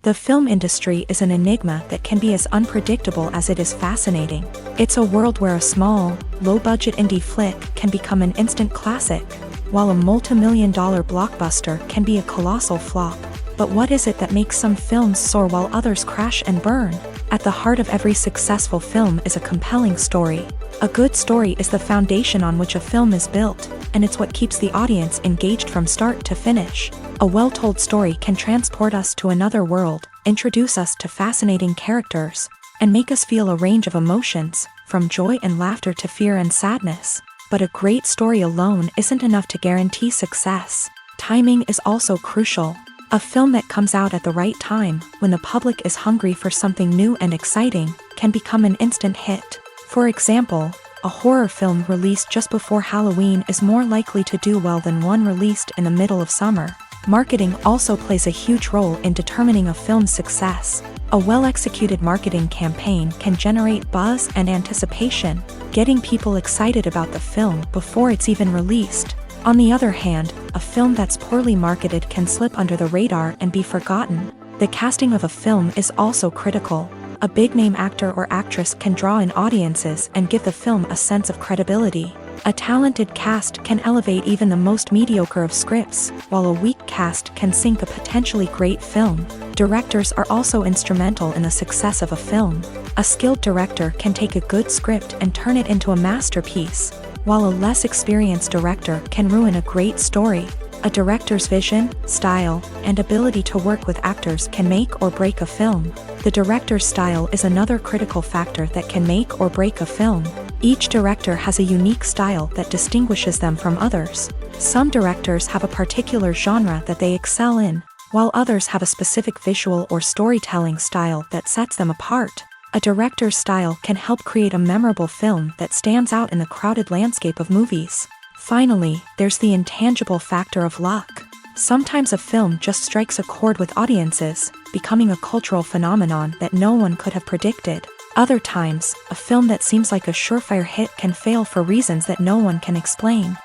The film industry is an enigma that can be as unpredictable as it is fascinating. It's a world where a small, low-budget indie flick can become an instant classic, while a multi-million-dollar blockbuster can be a colossal flop. But what is it that makes some films soar while others crash and burn? At the heart of every successful film is a compelling story. A good story is the foundation on which a film is built, and it's what keeps the audience engaged from start to finish. A well-told story can transport us to another world, introduce us to fascinating characters, and make us feel a range of emotions, from joy and laughter to fear and sadness. But a great story alone isn't enough to guarantee success. Timing is also crucial. A film that comes out at the right time, when the public is hungry for something new and exciting, can become an instant hit. For example, a horror film released just before Halloween is more likely to do well than one released in the middle of summer. Marketing also plays a huge role in determining a film's success. A well-executed marketing campaign can generate buzz and anticipation, getting people excited about the film before it's even released. On the other hand, a film that's poorly marketed can slip under the radar and be forgotten. The casting of a film is also critical. A big-name actor or actress can draw in audiences and give the film a sense of credibility. A talented cast can elevate even the most mediocre of scripts, while a weak cast can sink a potentially great film. Directors are also instrumental in the success of a film. A skilled director can take a good script and turn it into a masterpiece, while a less experienced director can ruin a great story. A director's vision, style, and ability to work with actors can make or break a film. The director's style is another critical factor that can make or break a film. Each director has a unique style that distinguishes them from others. Some directors have a particular genre that they excel in, while others have a specific visual or storytelling style that sets them apart. A director's style can help create a memorable film that stands out in the crowded landscape of movies. Finally, there's the intangible factor of luck. Sometimes a film just strikes a chord with audiences, becoming a cultural phenomenon that no one could have predicted. Other times, a film that seems like a surefire hit can fail for reasons that no one can explain.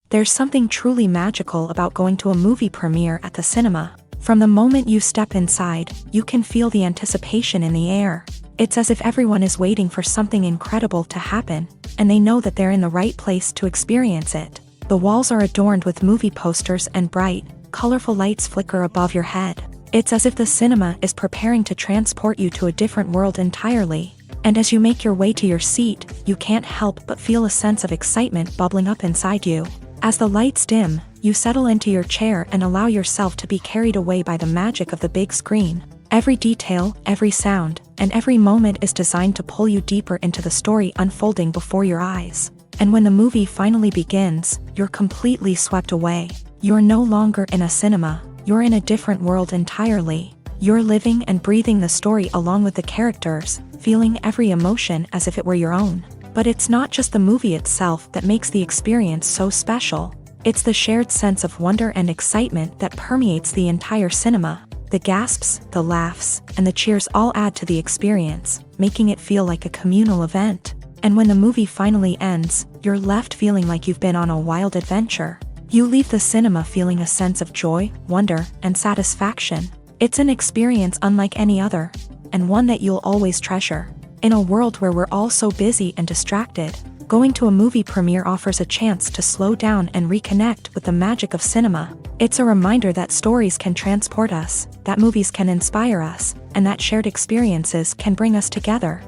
There's something truly magical about going to a movie premiere at the cinema. From the moment you step inside, you can feel the anticipation in the air. It's as if everyone is waiting for something incredible to happen, and they know that they're in the right place to experience it. The walls are adorned with movie posters and bright, colorful lights flicker above your head. It's as if the cinema is preparing to transport you to a different world entirely. And as you make your way to your seat, you can't help but feel a sense of excitement bubbling up inside you. As the lights dim, you settle into your chair and allow yourself to be carried away by the magic of the big screen. Every detail, every sound, and every moment is designed to pull you deeper into the story unfolding before your eyes. And when the movie finally begins, you're completely swept away. You're no longer in a cinema, you're in a different world entirely. You're living and breathing the story along with the characters, feeling every emotion as if it were your own. But it's not just the movie itself that makes the experience so special. It's the shared sense of wonder and excitement that permeates the entire cinema. The gasps, the laughs, and the cheers all add to the experience, making it feel like a communal event. And when the movie finally ends, you're left feeling like you've been on a wild adventure. You leave the cinema feeling a sense of joy, wonder, and satisfaction. It's an experience unlike any other, and one that you'll always treasure. In a world where we're all so busy and distracted, going to a movie premiere offers a chance to slow down and reconnect with the magic of cinema. It's a reminder that stories can transport us, that movies can inspire us, and that shared experiences can bring us together.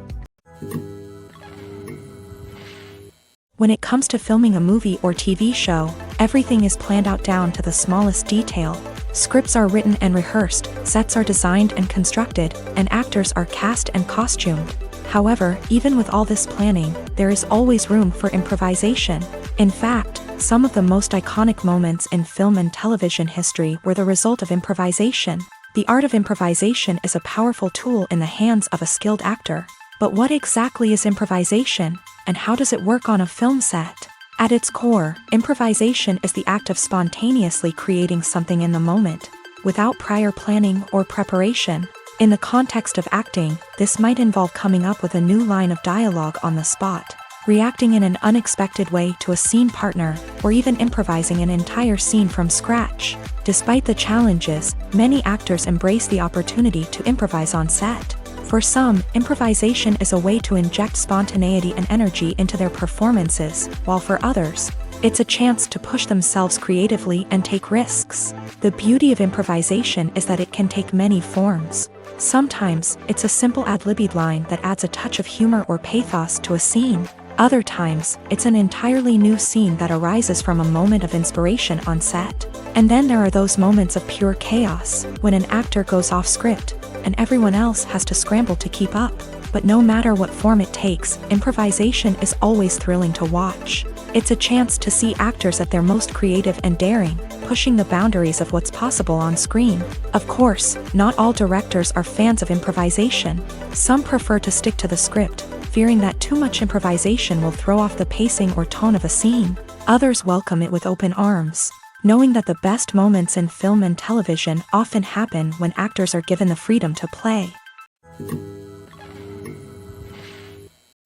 When it comes to filming a movie or TV show, everything is planned out down to the smallest detail. Scripts are written and rehearsed, sets are designed and constructed, and actors are cast and costumed. However, even with all this planning, there is always room for improvisation. In fact, some of the most iconic moments in film and television history were the result of improvisation. The art of improvisation is a powerful tool in the hands of a skilled actor. But what exactly is improvisation, and how does it work on a film set? At its core, improvisation is the act of spontaneously creating something in the moment, without prior planning or preparation. In the context of acting, this might involve coming up with a new line of dialogue on the spot, reacting in an unexpected way to a scene partner, or even improvising an entire scene from scratch. Despite the challenges, many actors embrace the opportunity to improvise on set. For some, improvisation is a way to inject spontaneity and energy into their performances, while for others, it's a chance to push themselves creatively and take risks. The beauty of improvisation is that it can take many forms. Sometimes, it's a simple ad-libbed line that adds a touch of humor or pathos to a scene. Other times, it's an entirely new scene that arises from a moment of inspiration on set. And then there are those moments of pure chaos, when an actor goes off script, and everyone else has to scramble to keep up. But no matter what form it takes, improvisation is always thrilling to watch. It's a chance to see actors at their most creative and daring, pushing the boundaries of what's possible on screen. Of course, not all directors are fans of improvisation. Some prefer to stick to the script, fearing that too much improvisation will throw off the pacing or tone of a scene. Others welcome it with open arms, knowing that the best moments in film and television often happen when actors are given the freedom to play.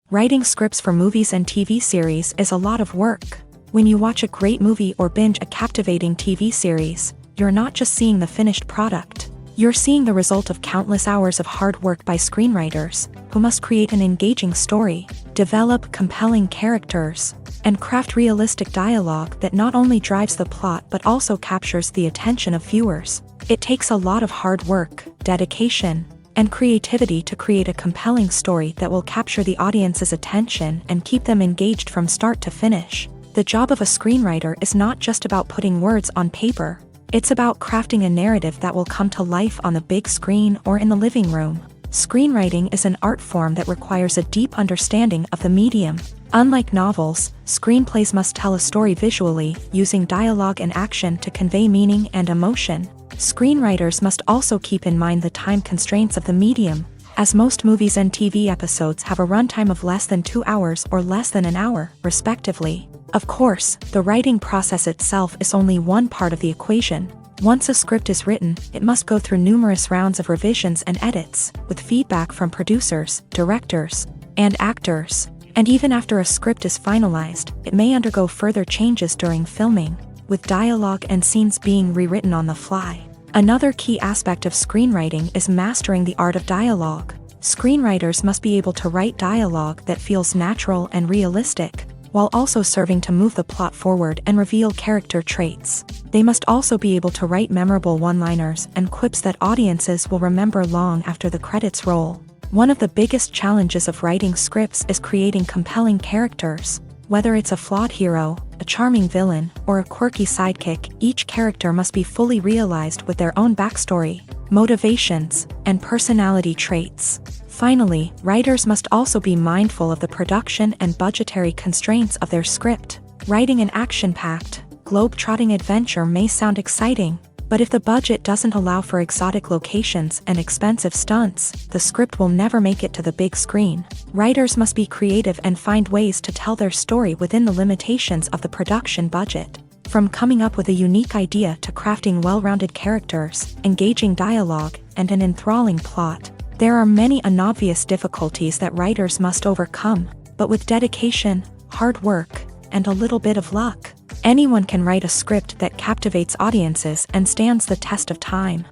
Writing scripts for movies and TV series is a lot of work. When you watch a great movie or binge a captivating TV series, you're not just seeing the finished product. You're seeing the result of countless hours of hard work by screenwriters, who must create an engaging story, develop compelling characters, and craft realistic dialogue that not only drives the plot but also captures the attention of viewers. It takes a lot of hard work, dedication, and creativity to create a compelling story that will capture the audience's attention and keep them engaged from start to finish. The job of a screenwriter is not just about putting words on paper. It's about crafting a narrative that will come to life on the big screen or in the living room. Screenwriting is an art form that requires a deep understanding of the medium. Unlike novels, screenplays must tell a story visually, using dialogue and action to convey meaning and emotion. Screenwriters must also keep in mind the time constraints of the medium, as most movies and TV episodes have a runtime of less than 2 hours or less than an hour, respectively. Of course, the writing process itself is only one part of the equation. Once a script is written, it must go through numerous rounds of revisions and edits, with feedback from producers, directors, and actors. And even after a script is finalized, it may undergo further changes during filming, with dialogue and scenes being rewritten on the fly. Another key aspect of screenwriting is mastering the art of dialogue. Screenwriters must be able to write dialogue that feels natural and realistic, while also serving to move the plot forward and reveal character traits. They must also be able to write memorable one-liners and quips that audiences will remember long after the credits roll. One of the biggest challenges of writing scripts is creating compelling characters. Whether it's a flawed hero, a charming villain, or a quirky sidekick, each character must be fully realized with their own backstory, motivations, and personality traits. Finally, writers must also be mindful of the production and budgetary constraints of their script. Writing an action-packed, globe-trotting adventure may sound exciting, but if the budget doesn't allow for exotic locations and expensive stunts, the script will never make it to the big screen. Writers must be creative and find ways to tell their story within the limitations of the production budget. From coming up with a unique idea to crafting well-rounded characters, engaging dialogue, and an enthralling plot, there are many unobvious difficulties that writers must overcome, but with dedication, hard work, and a little bit of luck, anyone can write a script that captivates audiences and stands the test of time.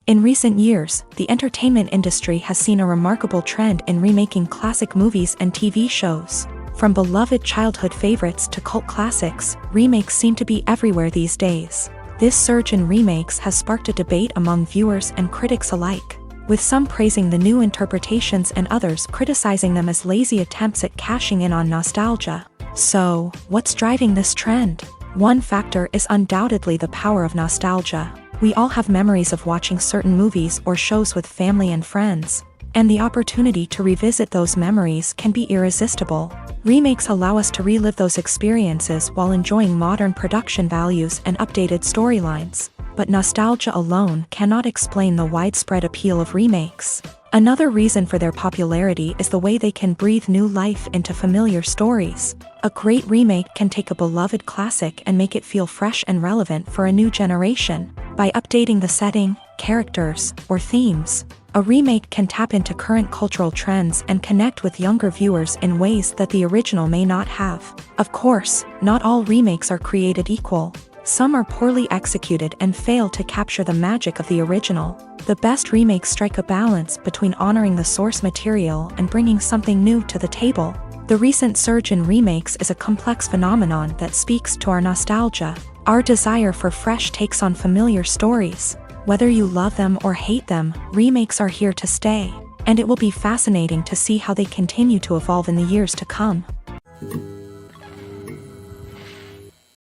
In recent years, the entertainment industry has seen a remarkable trend in remaking classic movies and TV shows. From beloved childhood favorites to cult classics, remakes seem to be everywhere these days. This surge in remakes has sparked a debate among viewers and critics alike, with some praising the new interpretations and others criticizing them as lazy attempts at cashing in on nostalgia. So, what's driving this trend? One factor is undoubtedly the power of nostalgia. We all have memories of watching certain movies or shows with family and friends, and the opportunity to revisit those memories can be irresistible. Remakes allow us to relive those experiences while enjoying modern production values and updated storylines. But nostalgia alone cannot explain the widespread appeal of remakes. Another reason for their popularity is the way they can breathe new life into familiar stories. A great remake can take a beloved classic and make it feel fresh and relevant for a new generation. By updating the setting, characters, or themes, a remake can tap into current cultural trends and connect with younger viewers in ways that the original may not have. Of course, not all remakes are created equal. Some are poorly executed and fail to capture the magic of the original. The best remakes strike a balance between honoring the source material and bringing something new to the table. The recent surge in remakes is a complex phenomenon that speaks to our nostalgia, our desire for fresh takes on familiar stories. Whether you love them or hate them, remakes are here to stay, and it will be fascinating to see how they continue to evolve in the years to come.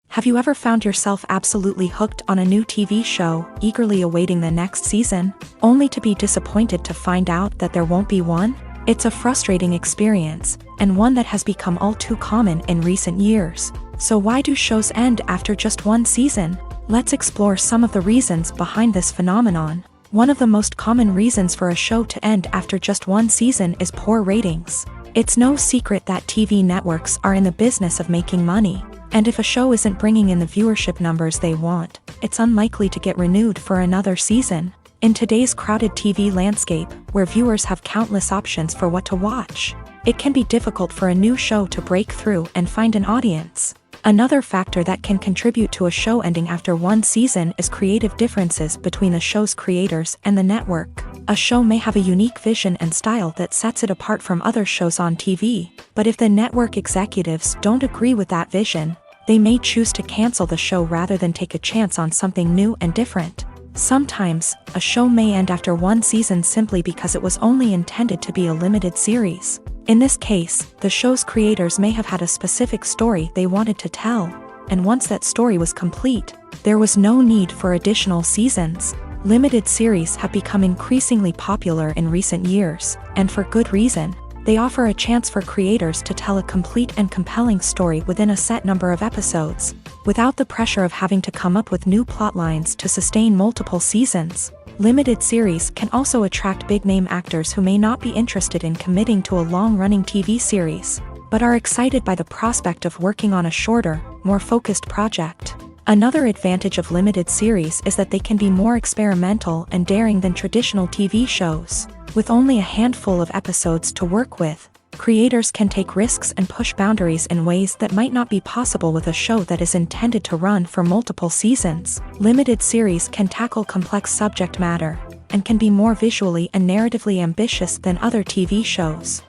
Have you ever found yourself absolutely hooked on a new TV show, eagerly awaiting the next season, only to be disappointed to find out that there won't be one? It's a frustrating experience, and one that has become all too common in recent years. So why do shows end after just one season? Let's explore some of the reasons behind this phenomenon. One of the most common reasons for a show to end after just one season is poor ratings. It's no secret that TV networks are in the business of making money. And if a show isn't bringing in the viewership numbers they want, it's unlikely to get renewed for another season. In today's crowded TV landscape, where viewers have countless options for what to watch, it can be difficult for a new show to break through and find an audience. Another factor that can contribute to a show ending after one season is creative differences between the show's creators and the network. A show may have a unique vision and style that sets it apart from other shows on TV, but if the network executives don't agree with that vision, they may choose to cancel the show rather than take a chance on something new and different. Sometimes, a show may end after one season simply because it was only intended to be a limited series. In this case, the show's creators may have had a specific story they wanted to tell, and once that story was complete, there was no need for additional seasons. Limited series have become increasingly popular in recent years, and for good reason. They offer a chance for creators to tell a complete and compelling story within a set number of episodes, without the pressure of having to come up with new plotlines to sustain multiple seasons. Limited series can also attract big-name actors who may not be interested in committing to a long-running TV series, but are excited by the prospect of working on a shorter, more focused project. Another advantage of limited series is that they can be more experimental and daring than traditional TV shows. With only a handful of episodes to work with, creators can take risks and push boundaries in ways that might not be possible with a show that is intended to run for multiple seasons. Limited series can tackle complex subject matter, and can be more visually and narratively ambitious than other TV shows.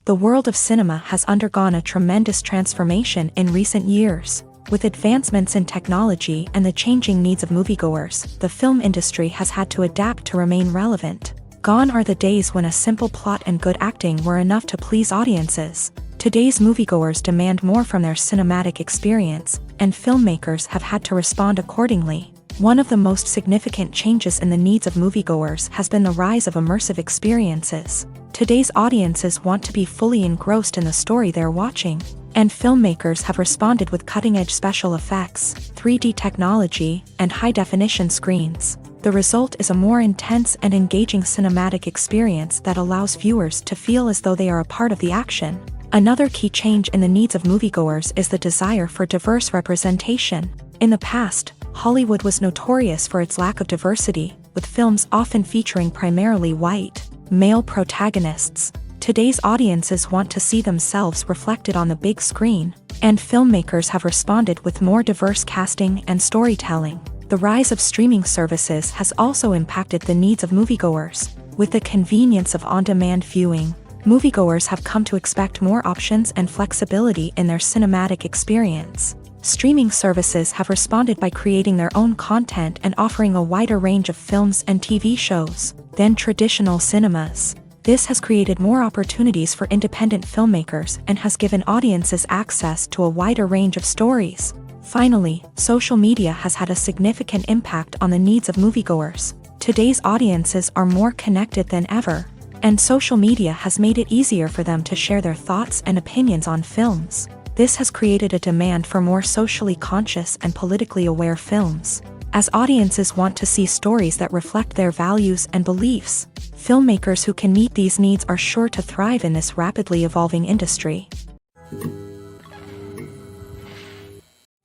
The world of cinema has undergone a tremendous transformation in recent years. With advancements in technology and the changing needs of moviegoers, the film industry has had to adapt to remain relevant. Gone are the days when a simple plot and good acting were enough to please audiences. Today's moviegoers demand more from their cinematic experience, and filmmakers have had to respond accordingly. One of the most significant changes in the needs of moviegoers has been the rise of immersive experiences. Today's audiences want to be fully engrossed in the story they're watching, and filmmakers have responded with cutting-edge special effects, 3D technology, and high-definition screens. The result is a more intense and engaging cinematic experience that allows viewers to feel as though they are a part of the action. Another key change in the needs of moviegoers is the desire for diverse representation. In the past, Hollywood was notorious for its lack of diversity, with films often featuring primarily white, male protagonists. Today's audiences want to see themselves reflected on the big screen, and filmmakers have responded with more diverse casting and storytelling. The rise of streaming services has also impacted the needs of moviegoers. With the convenience of on-demand viewing, moviegoers have come to expect more options and flexibility in their cinematic experience. Streaming services have responded by creating their own content and offering a wider range of films and TV shows than traditional cinemas. This has created more opportunities for independent filmmakers and has given audiences access to a wider range of stories. Finally, social media has had a significant impact on the needs of moviegoers. Today's audiences are more connected than ever, and social media has made it easier for them to share their thoughts and opinions on films. This has created a demand for more socially conscious and politically aware films. As audiences want to see stories that reflect their values and beliefs, filmmakers who can meet these needs are sure to thrive in this rapidly evolving industry.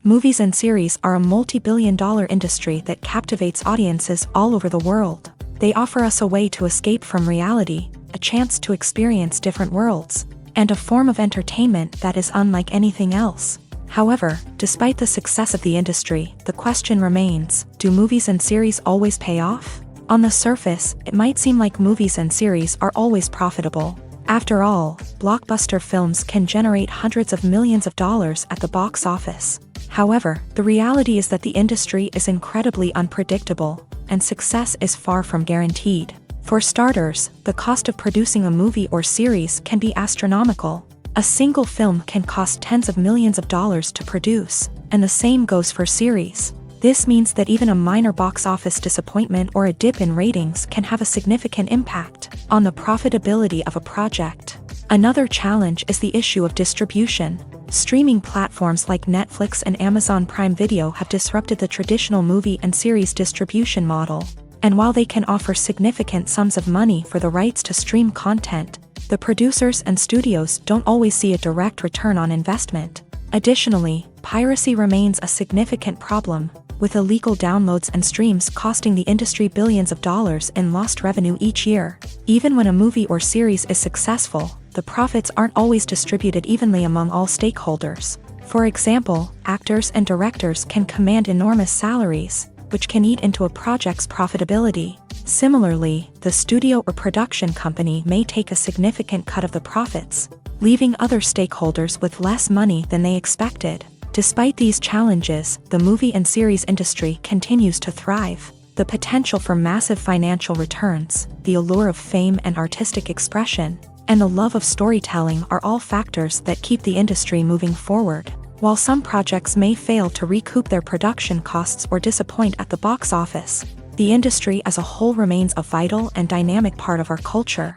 Movies and series are a multi-billion-dollar industry that captivates audiences all over the world. They offer us a way to escape from reality, a chance to experience different worlds, and a form of entertainment that is unlike anything else. However, despite the success of the industry, the question remains, do movies and series always pay off? On the surface, it might seem like movies and series are always profitable. After all, blockbuster films can generate hundreds of millions of dollars at the box office. However, the reality is that the industry is incredibly unpredictable, and success is far from guaranteed. For starters, the cost of producing a movie or series can be astronomical. A single film can cost tens of millions of dollars to produce, and the same goes for series. This means that even a minor box office disappointment or a dip in ratings can have a significant impact on the profitability of a project. Another challenge is the issue of distribution. Streaming platforms like Netflix and Amazon Prime Video have disrupted the traditional movie and series distribution model. And while they can offer significant sums of money for the rights to stream content, the producers and studios don't always see a direct return on investment. Additionally, piracy remains a significant problem, with illegal downloads and streams costing the industry billions of dollars in lost revenue each year. Even when a movie or series is successful, the profits aren't always distributed evenly among all stakeholders. For example, actors and directors can command enormous salaries, which can eat into a project's profitability. Similarly, the studio or production company may take a significant cut of the profits, leaving other stakeholders with less money than they expected. Despite these challenges, the movie and series industry continues to thrive. The potential for massive financial returns, the allure of fame and artistic expression, and the love of storytelling are all factors that keep the industry moving forward. While some projects may fail to recoup their production costs or disappoint at the box office, the industry as a whole remains a vital and dynamic part of our culture.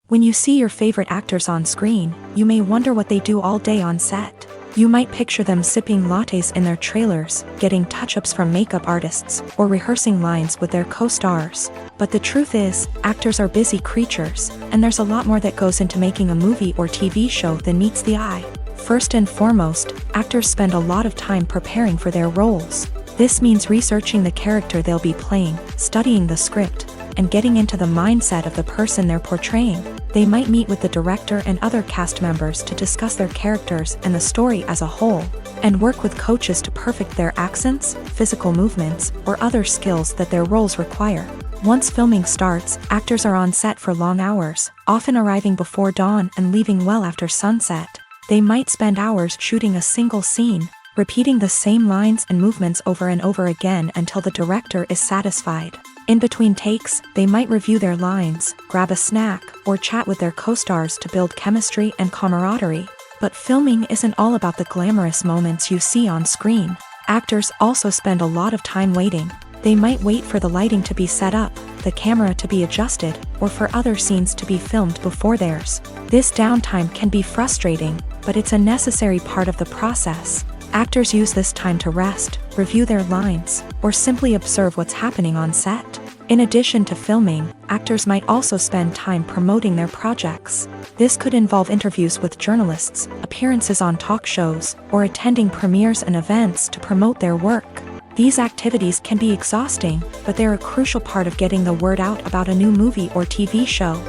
When you see your favorite actors on screen, you may wonder what they do all day on set. You might picture them sipping lattes in their trailers, getting touch-ups from makeup artists, or rehearsing lines with their co-stars. But the truth is, actors are busy creatures, and there's a lot more that goes into making a movie or TV show than meets the eye. First and foremost, actors spend a lot of time preparing for their roles. This means researching the character they'll be playing, studying the script, and getting into the mindset of the person they're portraying. They might meet with the director and other cast members to discuss their characters and the story as a whole, and work with coaches to perfect their accents, physical movements, or other skills that their roles require. Once filming starts, actors are on set for long hours, often arriving before dawn and leaving well after sunset. They might spend hours shooting a single scene, repeating the same lines and movements over and over again until the director is satisfied. In between takes, they might review their lines, grab a snack, or chat with their co-stars to build chemistry and camaraderie. But filming isn't all about the glamorous moments you see on screen. Actors also spend a lot of time waiting. They might wait for the lighting to be set up, the camera to be adjusted, or for other scenes to be filmed before theirs. This downtime can be frustrating, but it's a necessary part of the process. Actors use this time to rest, review their lines, or simply observe what's happening on set. In addition to filming, actors might also spend time promoting their projects. This could involve interviews with journalists, appearances on talk shows, or attending premieres and events to promote their work. These activities can be exhausting, but they're a crucial part of getting the word out about a new movie or TV show.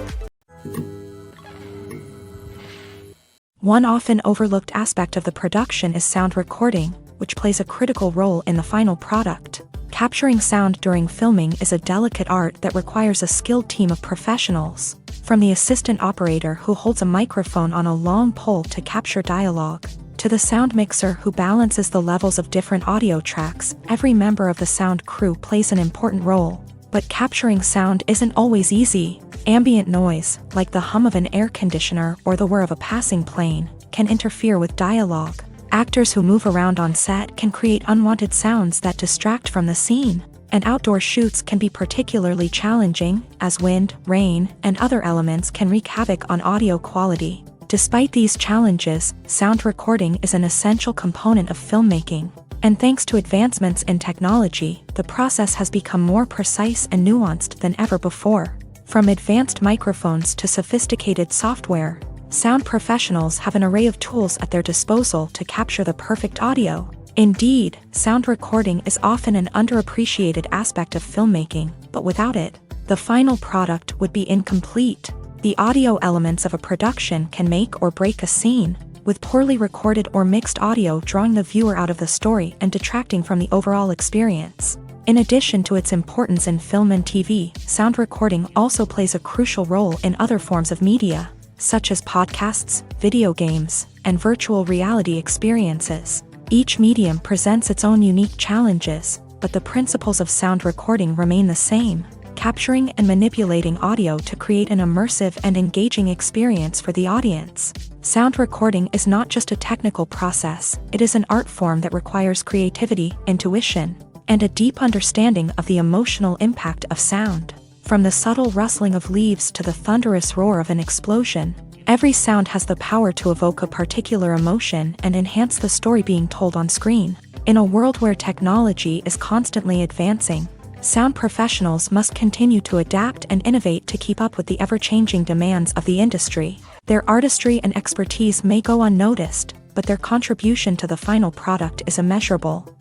One often overlooked aspect of the production is sound recording, which plays a critical role in the final product. Capturing sound during filming is a delicate art that requires a skilled team of professionals. From the assistant operator who holds a microphone on a long pole to capture dialogue, to the sound mixer who balances the levels of different audio tracks, every member of the sound crew plays an important role. But capturing sound isn't always easy. Ambient noise, like the hum of an air conditioner or the whir of a passing plane, can interfere with dialogue. Actors who move around on set can create unwanted sounds that distract from the scene. And outdoor shoots can be particularly challenging, as wind, rain, and other elements can wreak havoc on audio quality. Despite these challenges, sound recording is an essential component of filmmaking. And thanks to advancements in technology, the process has become more precise and nuanced than ever before. From advanced microphones to sophisticated software, sound professionals have an array of tools at their disposal to capture the perfect audio. Indeed, sound recording is often an underappreciated aspect of filmmaking, but without it, the final product would be incomplete. The audio elements of a production can make or break a scene, with poorly recorded or mixed audio drawing the viewer out of the story and detracting from the overall experience. In addition to its importance in film and TV, sound recording also plays a crucial role in other forms of media, such as podcasts, video games, and virtual reality experiences. Each medium presents its own unique challenges, but the principles of sound recording remain the same, capturing and manipulating audio to create an immersive and engaging experience for the audience. Sound recording is not just a technical process, it is an art form that requires creativity, intuition, and a deep understanding of the emotional impact of sound. From the subtle rustling of leaves to the thunderous roar of an explosion, every sound has the power to evoke a particular emotion and enhance the story being told on screen. In a world where technology is constantly advancing, sound professionals must continue to adapt and innovate to keep up with the ever-changing demands of the industry. Their artistry and expertise may go unnoticed, but their contribution to the final product is immeasurable.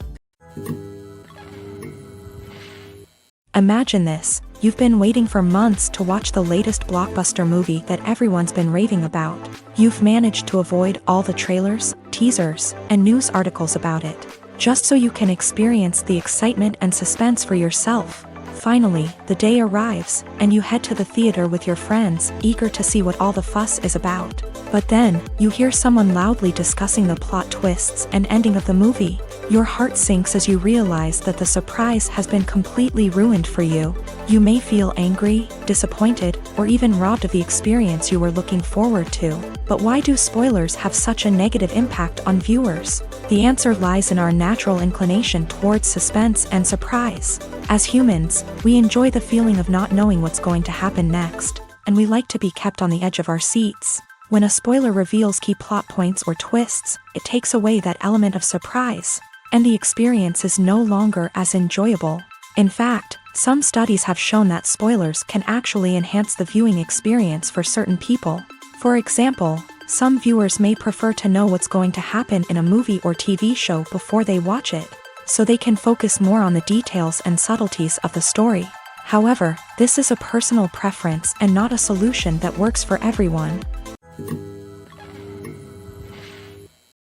Imagine this, you've been waiting for months to watch the latest blockbuster movie that everyone's been raving about. You've managed to avoid all the trailers, teasers, and news articles about it, just so you can experience the excitement and suspense for yourself. Finally, the day arrives, and you head to the theater with your friends, eager to see what all the fuss is about. But then, you hear someone loudly discussing the plot twists and ending of the movie. Your heart sinks as you realize that the surprise has been completely ruined for you. You may feel angry, disappointed, or even robbed of the experience you were looking forward to. But why do spoilers have such a negative impact on viewers? The answer lies in our natural inclination towards suspense and surprise. As humans, we enjoy the feeling of not knowing what's going to happen next, and we like to be kept on the edge of our seats. When a spoiler reveals key plot points or twists, it takes away that element of surprise, and the experience is no longer as enjoyable. In fact, some studies have shown that spoilers can actually enhance the viewing experience for certain people. For example, some viewers may prefer to know what's going to happen in a movie or TV show before they watch it, so they can focus more on the details and subtleties of the story. However, this is a personal preference and not a solution that works for everyone.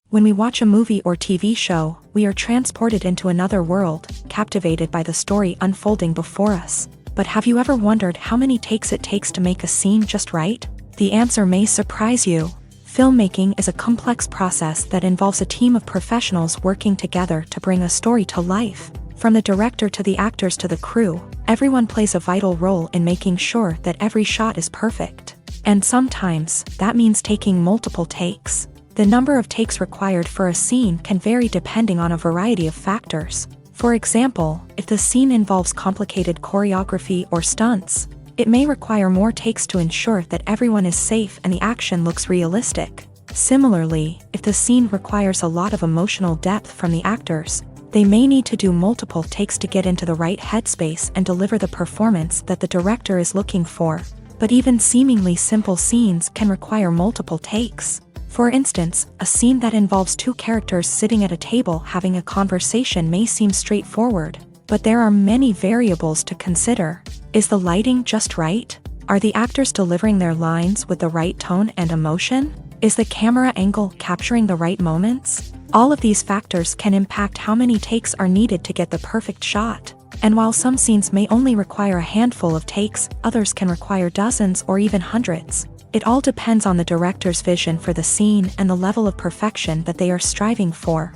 When we watch a movie or TV show, we are transported into another world, captivated by the story unfolding before us. But have you ever wondered how many takes it takes to make a scene just right? The answer may surprise you. Filmmaking is a complex process that involves a team of professionals working together to bring a story to life. From the director to the actors to the crew, everyone plays a vital role in making sure that every shot is perfect. And sometimes, that means taking multiple takes. The number of takes required for a scene can vary depending on a variety of factors. For example, if the scene involves complicated choreography or stunts, it may require more takes to ensure that everyone is safe and the action looks realistic. Similarly, if the scene requires a lot of emotional depth from the actors, they may need to do multiple takes to get into the right headspace and deliver the performance that the director is looking for. But even seemingly simple scenes can require multiple takes. For instance, a scene that involves two characters sitting at a table having a conversation may seem straightforward, but there are many variables to consider. Is the lighting just right? Are the actors delivering their lines with the right tone and emotion? Is the camera angle capturing the right moments? All of these factors can impact how many takes are needed to get the perfect shot. And while some scenes may only require a handful of takes, others can require dozens or even hundreds. It all depends on the director's vision for the scene and the level of perfection that they are striving for.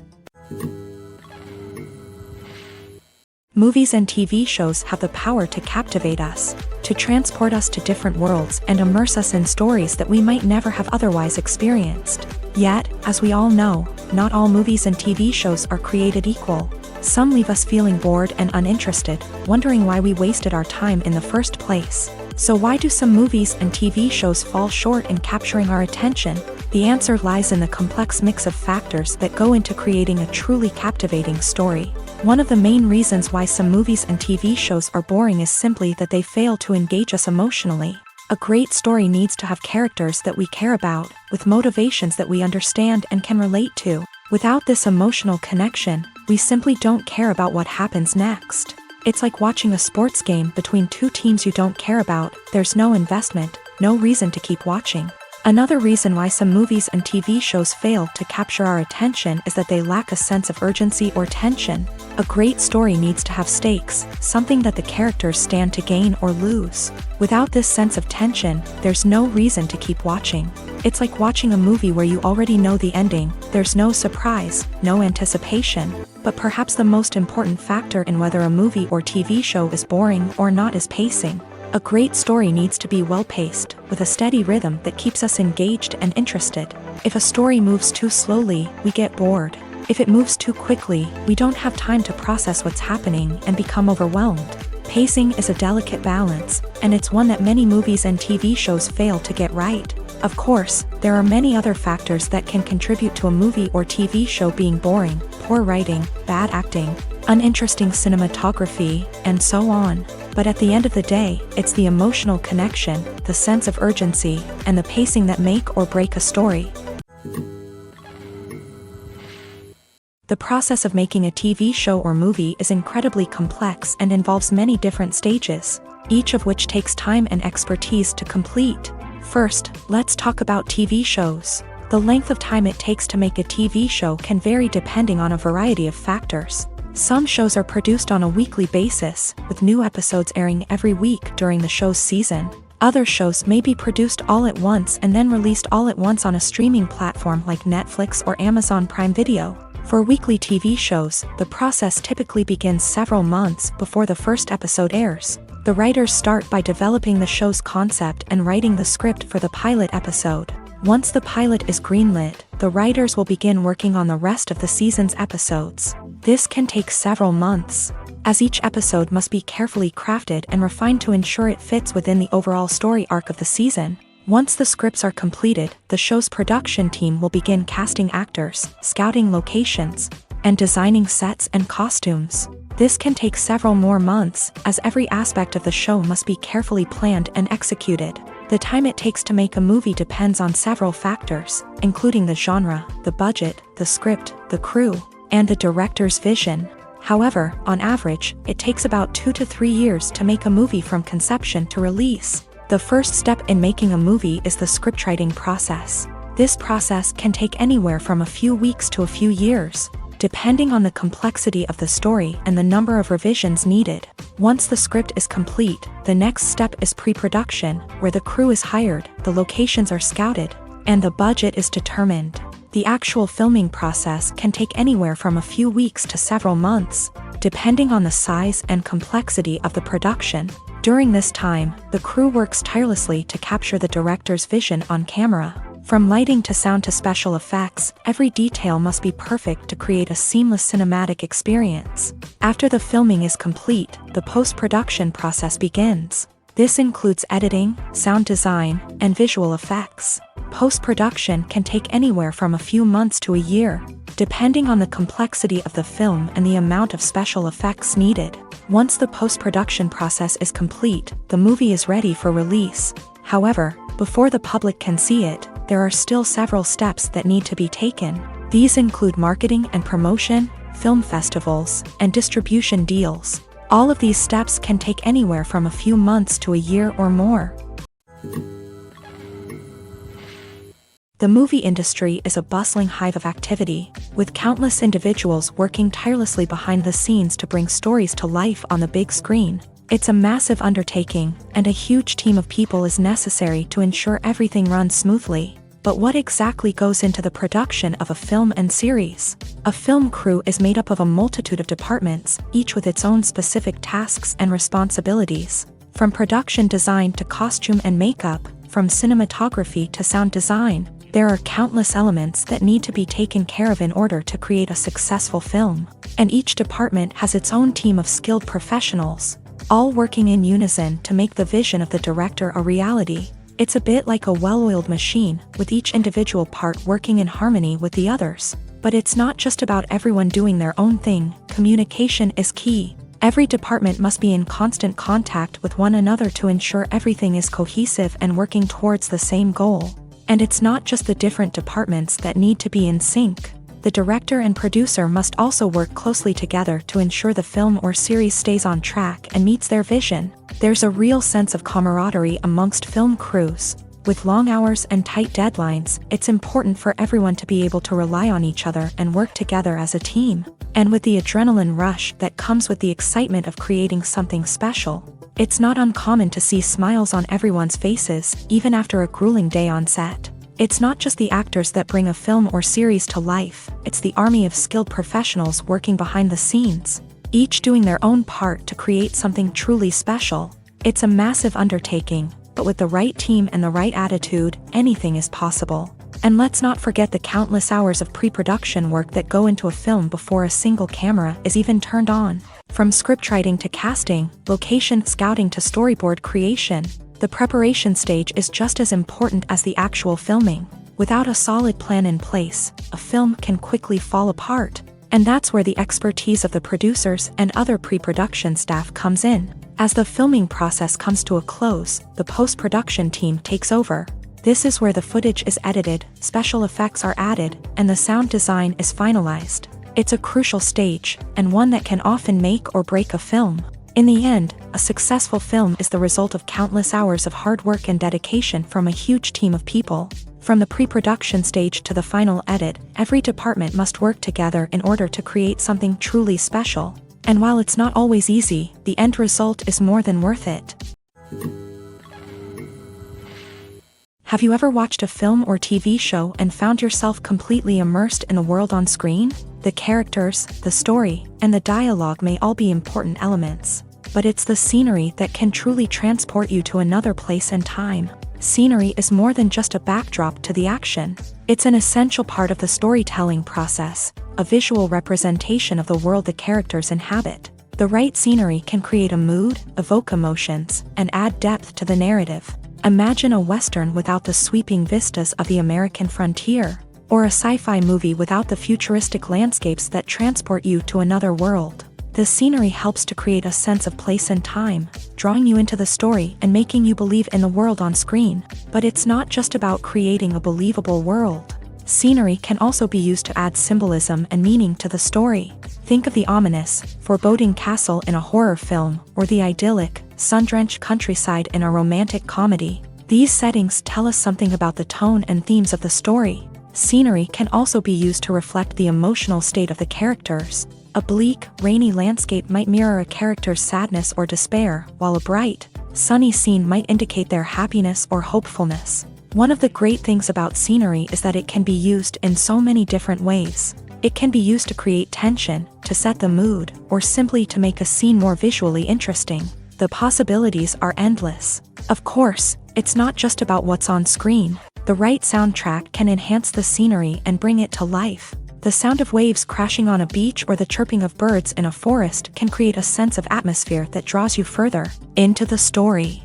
Movies and TV shows have the power to captivate us, to transport us to different worlds and immerse us in stories that we might never have otherwise experienced. Yet, as we all know, not all movies and TV shows are created equal. Some leave us feeling bored and uninterested, wondering why we wasted our time in the first place. So why do some movies and TV shows fall short in capturing our attention? The answer lies in the complex mix of factors that go into creating a truly captivating story. One of the main reasons why some movies and TV shows are boring is simply that they fail to engage us emotionally. A great story needs to have characters that we care about, with motivations that we understand and can relate to. Without this emotional connection, we simply don't care about what happens next. It's like watching a sports game between two teams you don't care about. There's no investment, no reason to keep watching. Another reason why some movies and TV shows fail to capture our attention is that they lack a sense of urgency or tension. A great story needs to have stakes, something that the characters stand to gain or lose. Without this sense of tension, there's no reason to keep watching. It's like watching a movie where you already know the ending. There's no surprise, no anticipation. But perhaps the most important factor in whether a movie or TV show is boring or not is pacing. A great story needs to be well-paced, with a steady rhythm that keeps us engaged and interested. If a story moves too slowly, we get bored. If it moves too quickly, we don't have time to process what's happening and become overwhelmed. Pacing is a delicate balance, and it's one that many movies and TV shows fail to get right. Of course, there are many other factors that can contribute to a movie or TV show being boring: poor writing, bad acting, uninteresting cinematography, and so on. But at the end of the day, it's the emotional connection, the sense of urgency, and the pacing that make or break a story. The process of making a TV show or movie is incredibly complex and involves many different stages, each of which takes time and expertise to complete. First, let's talk about TV shows. The length of time it takes to make a TV show can vary depending on a variety of factors. Some shows are produced on a weekly basis, with new episodes airing every week during the show's season. Other shows may be produced all at once and then released all at once on a streaming platform like Netflix or Amazon Prime Video. For weekly TV shows, the process typically begins several months before the first episode airs. The writers start by developing the show's concept and writing the script for the pilot episode. Once the pilot is greenlit, the writers will begin working on the rest of the season's episodes. This can take several months, as each episode must be carefully crafted and refined to ensure it fits within the overall story arc of the season. Once the scripts are completed, the show's production team will begin casting actors, scouting locations, and designing sets and costumes. This can take several more months, as every aspect of the show must be carefully planned and executed. The time it takes to make a movie depends on several factors, including the genre, the budget, the script, the crew, and the director's vision. However, on average, it takes about 2 to 3 years to make a movie from conception to release. The first step in making a movie is the scriptwriting process. This process can take anywhere from a few weeks to a few years, depending on the complexity of the story and the number of revisions needed. Once the script is complete, the next step is pre-production, where the crew is hired, the locations are scouted, and the budget is determined. The actual filming process can take anywhere from a few weeks to several months, depending on the size and complexity of the production. During this time, the crew works tirelessly to capture the director's vision on camera. From lighting to sound to special effects, every detail must be perfect to create a seamless cinematic experience. After the filming is complete, the post-production process begins. This includes editing, sound design, and visual effects. Post-production can take anywhere from a few months to a year, depending on the complexity of the film and the amount of special effects needed. Once the post-production process is complete, the movie is ready for release. However, before the public can see it, there are still several steps that need to be taken. These include marketing and promotion, film festivals, and distribution deals. All of these steps can take anywhere from a few months to a year or more. The movie industry is a bustling hive of activity, with countless individuals working tirelessly behind the scenes to bring stories to life on the big screen. It's a massive undertaking, and a huge team of people is necessary to ensure everything runs smoothly. But what exactly goes into the production of a film and series? A film crew is made up of a multitude of departments, each with its own specific tasks and responsibilities. From production design to costume and makeup, from cinematography to sound design, there are countless elements that need to be taken care of in order to create a successful film. And each department has its own team of skilled professionals, all working in unison to make the vision of the director a reality. It's a bit like a well-oiled machine, with each individual part working in harmony with the others. But it's not just about everyone doing their own thing. Communication is key. Every department must be in constant contact with one another to ensure everything is cohesive and working towards the same goal. And it's not just the different departments that need to be in sync. The director and producer must also work closely together to ensure the film or series stays on track and meets their vision. There's a real sense of camaraderie amongst film crews. With long hours and tight deadlines, it's important for everyone to be able to rely on each other and work together as a team. And with the adrenaline rush that comes with the excitement of creating something special, it's not uncommon to see smiles on everyone's faces, even after a grueling day on set. It's not just the actors that bring a film or series to life, it's the army of skilled professionals working behind the scenes, each doing their own part to create something truly special. It's a massive undertaking, but with the right team and the right attitude, anything is possible. And let's not forget the countless hours of pre-production work that go into a film before a single camera is even turned on. From scriptwriting to casting, location scouting to storyboard creation, the preparation stage is just as important as the actual filming. Without a solid plan in place, a film can quickly fall apart. And that's where the expertise of the producers and other pre-production staff comes in. As the filming process comes to a close, the post-production team takes over. This is where the footage is edited, special effects are added, and the sound design is finalized. It's a crucial stage, and one that can often make or break a film. In the end, a successful film is the result of countless hours of hard work and dedication from a huge team of people. From the pre-production stage to the final edit, every department must work together in order to create something truly special. And while it's not always easy, the end result is more than worth it. Have you ever watched a film or TV show and found yourself completely immersed in the world on screen? The characters, the story, and the dialogue may all be important elements, but it's the scenery that can truly transport you to another place and time. Scenery is more than just a backdrop to the action. It's an essential part of the storytelling process, a visual representation of the world the characters inhabit. The right scenery can create a mood, evoke emotions, and add depth to the narrative. Imagine a Western without the sweeping vistas of the American frontier, or a sci-fi movie without the futuristic landscapes that transport you to another world. The scenery helps to create a sense of place and time, drawing you into the story and making you believe in the world on screen. But it's not just about creating a believable world. Scenery can also be used to add symbolism and meaning to the story. Think of the ominous, foreboding castle in a horror film, or the idyllic, sun-drenched countryside in a romantic comedy. These settings tell us something about the tone and themes of the story. Scenery can also be used to reflect the emotional state of the characters. A bleak, rainy landscape might mirror a character's sadness or despair, while a bright, sunny scene might indicate their happiness or hopefulness. One of the great things about scenery is that it can be used in so many different ways. It can be used to create tension, to set the mood, or simply to make a scene more visually interesting. The possibilities are endless. Of course, it's not just about what's on screen. The right soundtrack can enhance the scenery and bring it to life. The sound of waves crashing on a beach or the chirping of birds in a forest can create a sense of atmosphere that draws you further into the story.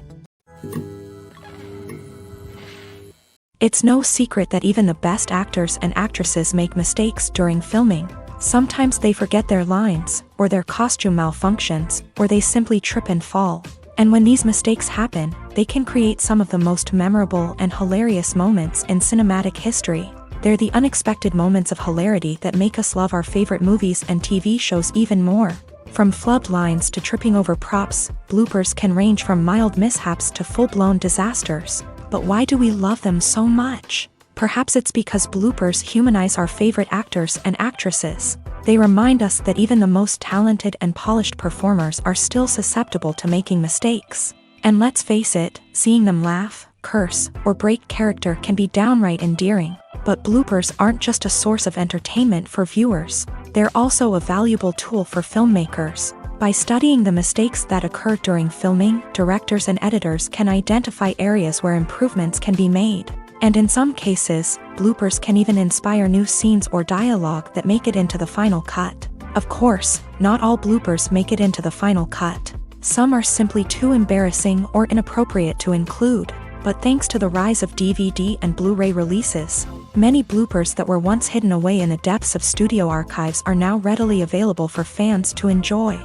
It's no secret that even the best actors and actresses make mistakes during filming. Sometimes they forget their lines, or their costume malfunctions, or they simply trip and fall. And when these mistakes happen, they can create some of the most memorable and hilarious moments in cinematic history. They're the unexpected moments of hilarity that make us love our favorite movies and TV shows even more. From flubbed lines to tripping over props, bloopers can range from mild mishaps to full-blown disasters. But why do we love them so much? Perhaps it's because bloopers humanize our favorite actors and actresses. They remind us that even the most talented and polished performers are still susceptible to making mistakes. And let's face it, seeing them laugh, curse, or break character can be downright endearing. But bloopers aren't just a source of entertainment for viewers. They're also a valuable tool for filmmakers. By studying the mistakes that occur during filming, directors and editors can identify areas where improvements can be made. And in some cases, bloopers can even inspire new scenes or dialogue that make it into the final cut. Of course, not all bloopers make it into the final cut. Some are simply too embarrassing or inappropriate to include. But thanks to the rise of DVD and Blu-ray releases, many bloopers that were once hidden away in the depths of studio archives are now readily available for fans to enjoy.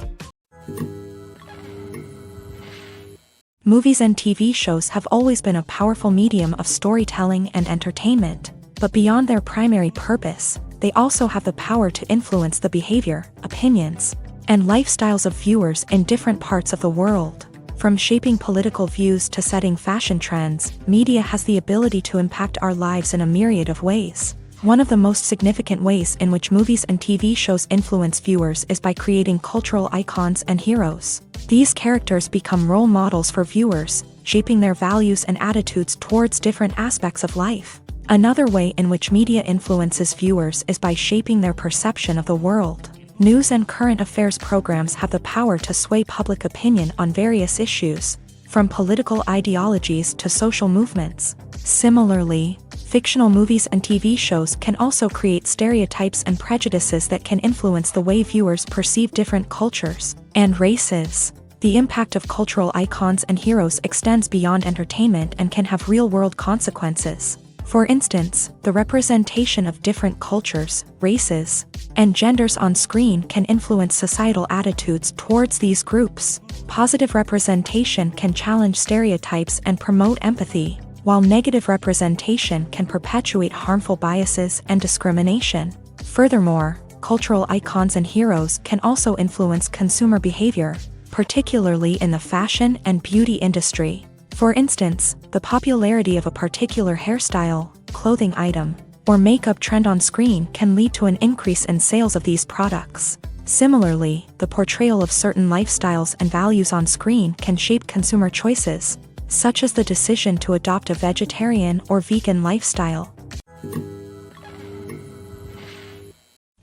Movies and TV shows have always been a powerful medium of storytelling and entertainment, but beyond their primary purpose, they also have the power to influence the behavior, opinions, and lifestyles of viewers in different parts of the world. From shaping political views to setting fashion trends, media has the ability to impact our lives in a myriad of ways. One of the most significant ways in which movies and TV shows influence viewers is by creating cultural icons and heroes. These characters become role models for viewers, shaping their values and attitudes towards different aspects of life. Another way in which media influences viewers is by shaping their perception of the world. News and current affairs programs have the power to sway public opinion on various issues, from political ideologies to social movements. Similarly, fictional movies and TV shows can also create stereotypes and prejudices that can influence the way viewers perceive different cultures and races. The impact of cultural icons and heroes extends beyond entertainment and can have real-world consequences. For instance, the representation of different cultures, races, and genders on screen can influence societal attitudes towards these groups. Positive representation can challenge stereotypes and promote empathy, while negative representation can perpetuate harmful biases and discrimination. Furthermore, cultural icons and heroes can also influence consumer behavior, particularly in the fashion and beauty industry. For instance, the popularity of a particular hairstyle, clothing item, or makeup trend on screen can lead to an increase in sales of these products. Similarly, the portrayal of certain lifestyles and values on screen can shape consumer choices, such as the decision to adopt a vegetarian or vegan lifestyle.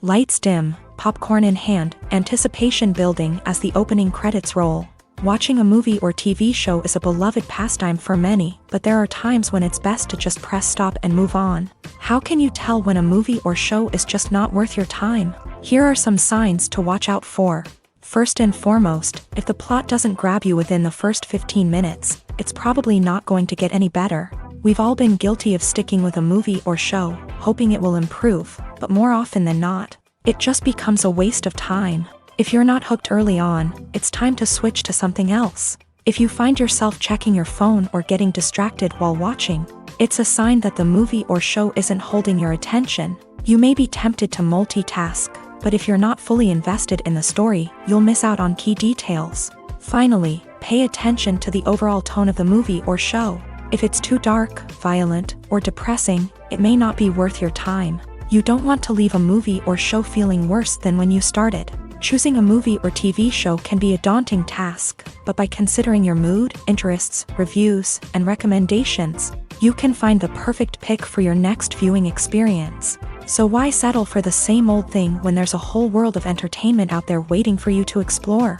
Lights dim, popcorn in hand, anticipation building as the opening credits roll. Watching a movie or TV show is a beloved pastime for many, but there are times when it's best to just press stop and move on. How can you tell when a movie or show is just not worth your time? Here are some signs to watch out for. First and foremost, if the plot doesn't grab you within the first 15 minutes, it's probably not going to get any better. We've all been guilty of sticking with a movie or show, hoping it will improve, but more often than not, it just becomes a waste of time. If you're not hooked early on, it's time to switch to something else. If you find yourself checking your phone or getting distracted while watching, it's a sign that the movie or show isn't holding your attention. You may be tempted to multitask, but if you're not fully invested in the story, you'll miss out on key details. Finally, pay attention to the overall tone of the movie or show. If it's too dark, violent, or depressing, it may not be worth your time. You don't want to leave a movie or show feeling worse than when you started. Choosing a movie or TV show can be a daunting task, but by considering your mood, interests, reviews, and recommendations, you can find the perfect pick for your next viewing experience. So why settle for the same old thing when there's a whole world of entertainment out there waiting for you to explore?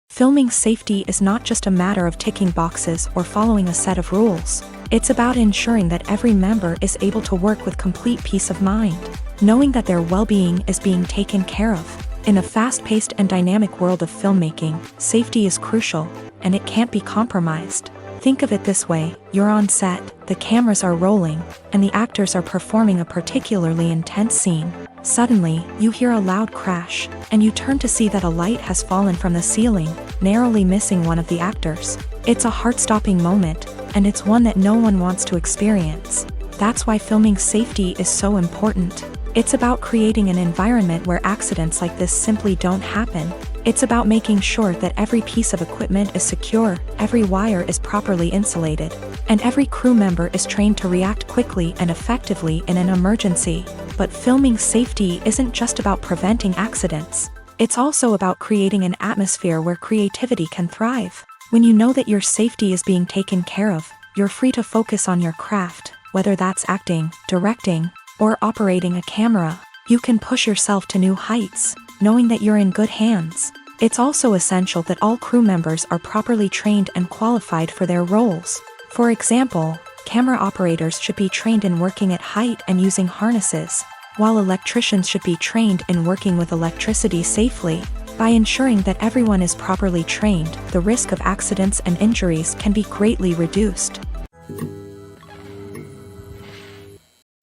Filming safety is not just a matter of ticking boxes or following a set of rules. It's about ensuring that every member is able to work with complete peace of mind, knowing that their well-being is being taken care of. In a fast-paced and dynamic world of filmmaking, safety is crucial, and it can't be compromised. Think of it this way, you're on set, the cameras are rolling, and the actors are performing a particularly intense scene. Suddenly, you hear a loud crash, and you turn to see that a light has fallen from the ceiling, narrowly missing one of the actors. It's a heart-stopping moment, and it's one that no one wants to experience. That's why filming safety is so important. It's about creating an environment where accidents like this simply don't happen. It's about making sure that every piece of equipment is secure, every wire is properly insulated, and every crew member is trained to react quickly and effectively in an emergency. But filming safety isn't just about preventing accidents. It's also about creating an atmosphere where creativity can thrive. When you know that your safety is being taken care of, you're free to focus on your craft, whether that's acting, directing, or operating a camera. You can push yourself to new heights, knowing that you're in good hands. It's also essential that all crew members are properly trained and qualified for their roles. For example, camera operators should be trained in working at height and using harnesses, while electricians should be trained in working with electricity safely. By ensuring that everyone is properly trained, the risk of accidents and injuries can be greatly reduced.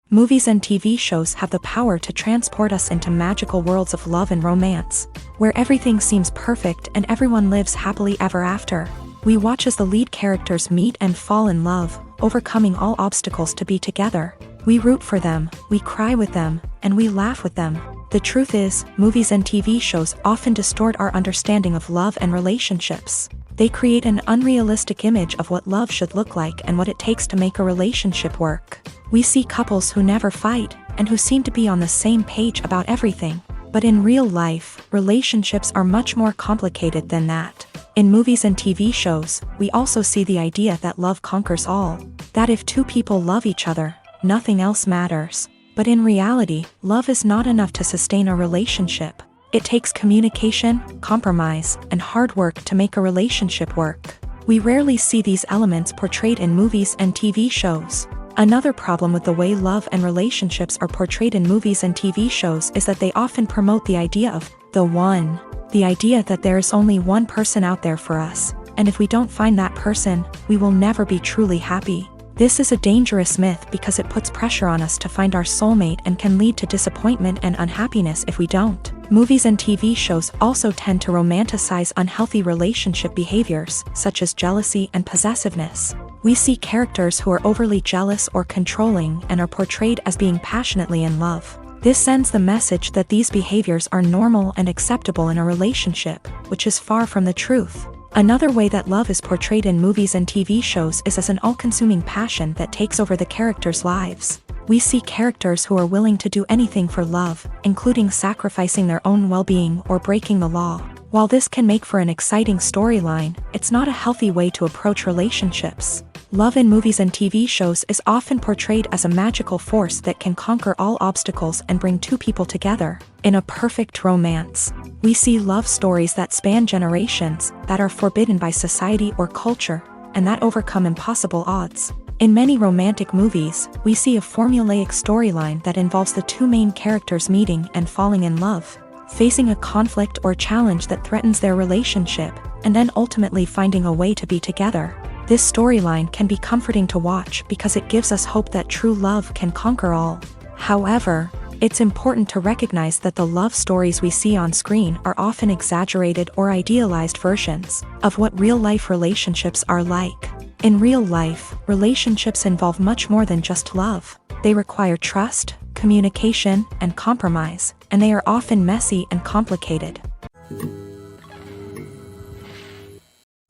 Movies and TV shows have the power to transport us into magical worlds of love and romance, where everything seems perfect and everyone lives happily ever after. We watch as the lead characters meet and fall in love, overcoming all obstacles to be together. We root for them, we cry with them, and we laugh with them. The truth is, movies and TV shows often distort our understanding of love and relationships. They create an unrealistic image of what love should look like and what it takes to make a relationship work. We see couples who never fight, and who seem to be on the same page about everything. But in real life, relationships are much more complicated than that. In movies and TV shows, we also see the idea that love conquers all. That if two people love each other, nothing else matters. But in reality, love is not enough to sustain a relationship. It takes communication, compromise, and hard work to make a relationship work. We rarely see these elements portrayed in movies and TV shows. Another problem with the way love and relationships are portrayed in movies and TV shows is that they often promote the idea of the one. The idea that there is only one person out there for us, and if we don't find that person, we will never be truly happy. This is a dangerous myth because it puts pressure on us to find our soulmate and can lead to disappointment and unhappiness if we don't. Movies and TV shows also tend to romanticize unhealthy relationship behaviors, such as jealousy and possessiveness. We see characters who are overly jealous or controlling and are portrayed as being passionately in love. This sends the message that these behaviors are normal and acceptable in a relationship, which is far from the truth. Another way that love is portrayed in movies and TV shows is as an all-consuming passion that takes over the characters' lives. We see characters who are willing to do anything for love, including sacrificing their own well-being or breaking the law. While this can make for an exciting storyline, it's not a healthy way to approach relationships. Love in movies and TV shows is often portrayed as a magical force that can conquer all obstacles and bring two people together. In a perfect romance, we see love stories that span generations, that are forbidden by society or culture, and that overcome impossible odds. In many romantic movies, we see a formulaic storyline that involves the two main characters meeting and falling in love, facing a conflict or challenge that threatens their relationship, and then ultimately finding a way to be together. This storyline can be comforting to watch because it gives us hope that true love can conquer all. However, it's important to recognize that the love stories we see on screen are often exaggerated or idealized versions of what real-life relationships are like. In real life, relationships involve much more than just love. They require trust, communication, and compromise, and they are often messy and complicated.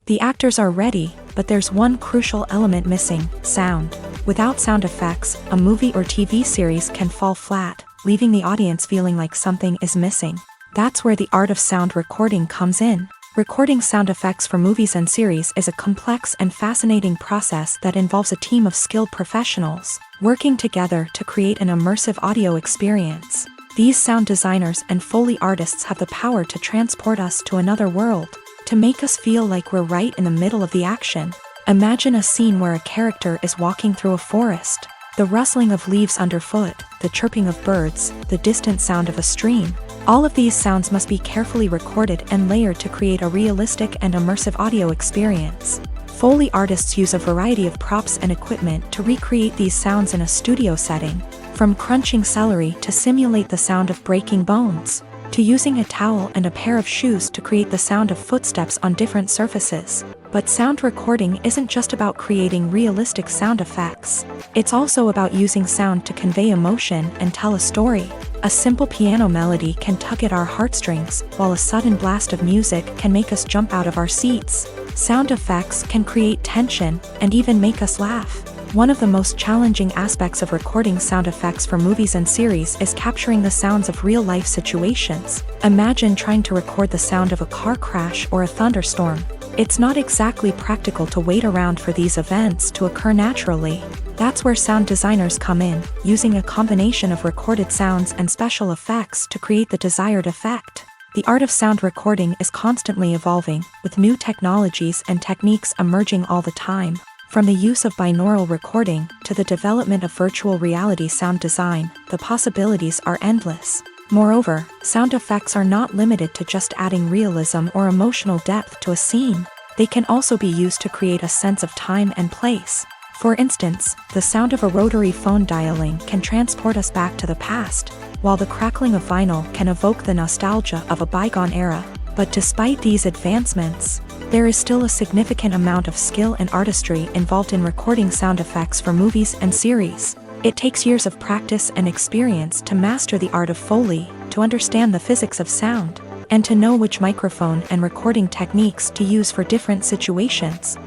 The actors are ready, but there's one crucial element missing: sound. Without sound effects, a movie or TV series can fall flat, leaving the audience feeling like something is missing. That's where the art of sound recording comes in. Recording sound effects for movies and series is a complex and fascinating process that involves a team of skilled professionals working together to create an immersive audio experience. These sound designers and Foley artists have the power to transport us to another world, to make us feel like we're right in the middle of the action. Imagine a scene where a character is walking through a forest. The rustling of leaves underfoot, the chirping of birds, the distant sound of a stream. All of these sounds must be carefully recorded and layered to create a realistic and immersive audio experience. Foley artists use a variety of props and equipment to recreate these sounds in a studio setting, from crunching celery to simulate the sound of breaking bones, to using a towel and a pair of shoes to create the sound of footsteps on different surfaces. But sound recording isn't just about creating realistic sound effects. It's also about using sound to convey emotion and tell a story. A simple piano melody can tug at our heartstrings, while a sudden blast of music can make us jump out of our seats. Sound effects can create tension and even make us laugh. One of the most challenging aspects of recording sound effects for movies and series is capturing the sounds of real-life situations. Imagine trying to record the sound of a car crash or a thunderstorm. It's not exactly practical to wait around for these events to occur naturally. That's where sound designers come in, using a combination of recorded sounds and special effects to create the desired effect. The art of sound recording is constantly evolving, with new technologies and techniques emerging all the time. From the use of binaural recording to the development of virtual reality sound design, the possibilities are endless. Moreover, sound effects are not limited to just adding realism or emotional depth to a scene. They can also be used to create a sense of time and place. For instance, the sound of a rotary phone dialing can transport us back to the past, while the crackling of vinyl can evoke the nostalgia of a bygone era. But despite these advancements, there is still a significant amount of skill and artistry involved in recording sound effects for movies and series. It takes years of practice and experience to master the art of Foley, to understand the physics of sound, and to know which microphone and recording techniques to use for different situations.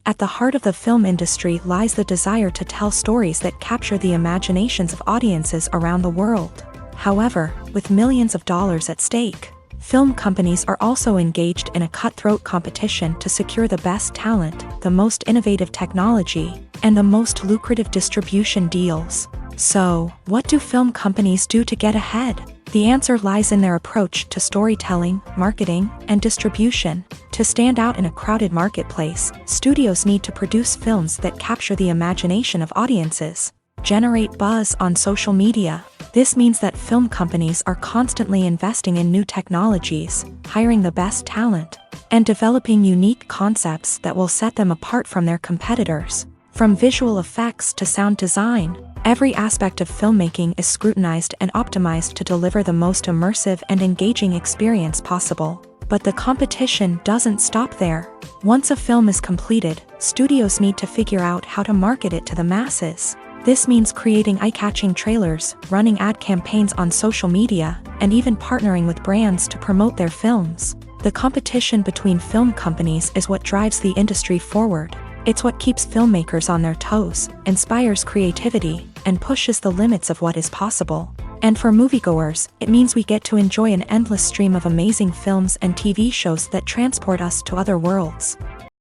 At the heart of the film industry lies the desire to tell stories that capture the imaginations of audiences around the world. However, with millions of dollars at stake, film companies are also engaged in a cutthroat competition to secure the best talent, the most innovative technology, and the most lucrative distribution deals. So, what do film companies do to get ahead? The answer lies in their approach to storytelling, marketing, and distribution. To stand out in a crowded marketplace, studios need to produce films that capture the imagination of audiences, generate buzz on social media. This means that film companies are constantly investing in new technologies, hiring the best talent, and developing unique concepts that will set them apart from their competitors. From visual effects to sound design, every aspect of filmmaking is scrutinized and optimized to deliver the most immersive and engaging experience possible. But the competition doesn't stop there. Once a film is completed, studios need to figure out how to market it to the masses. This means creating eye-catching trailers, running ad campaigns on social media, and even partnering with brands to promote their films. The competition between film companies is what drives the industry forward. It's what keeps filmmakers on their toes, inspires creativity, and pushes the limits of what is possible. And for moviegoers, it means we get to enjoy an endless stream of amazing films and TV shows that transport us to other worlds.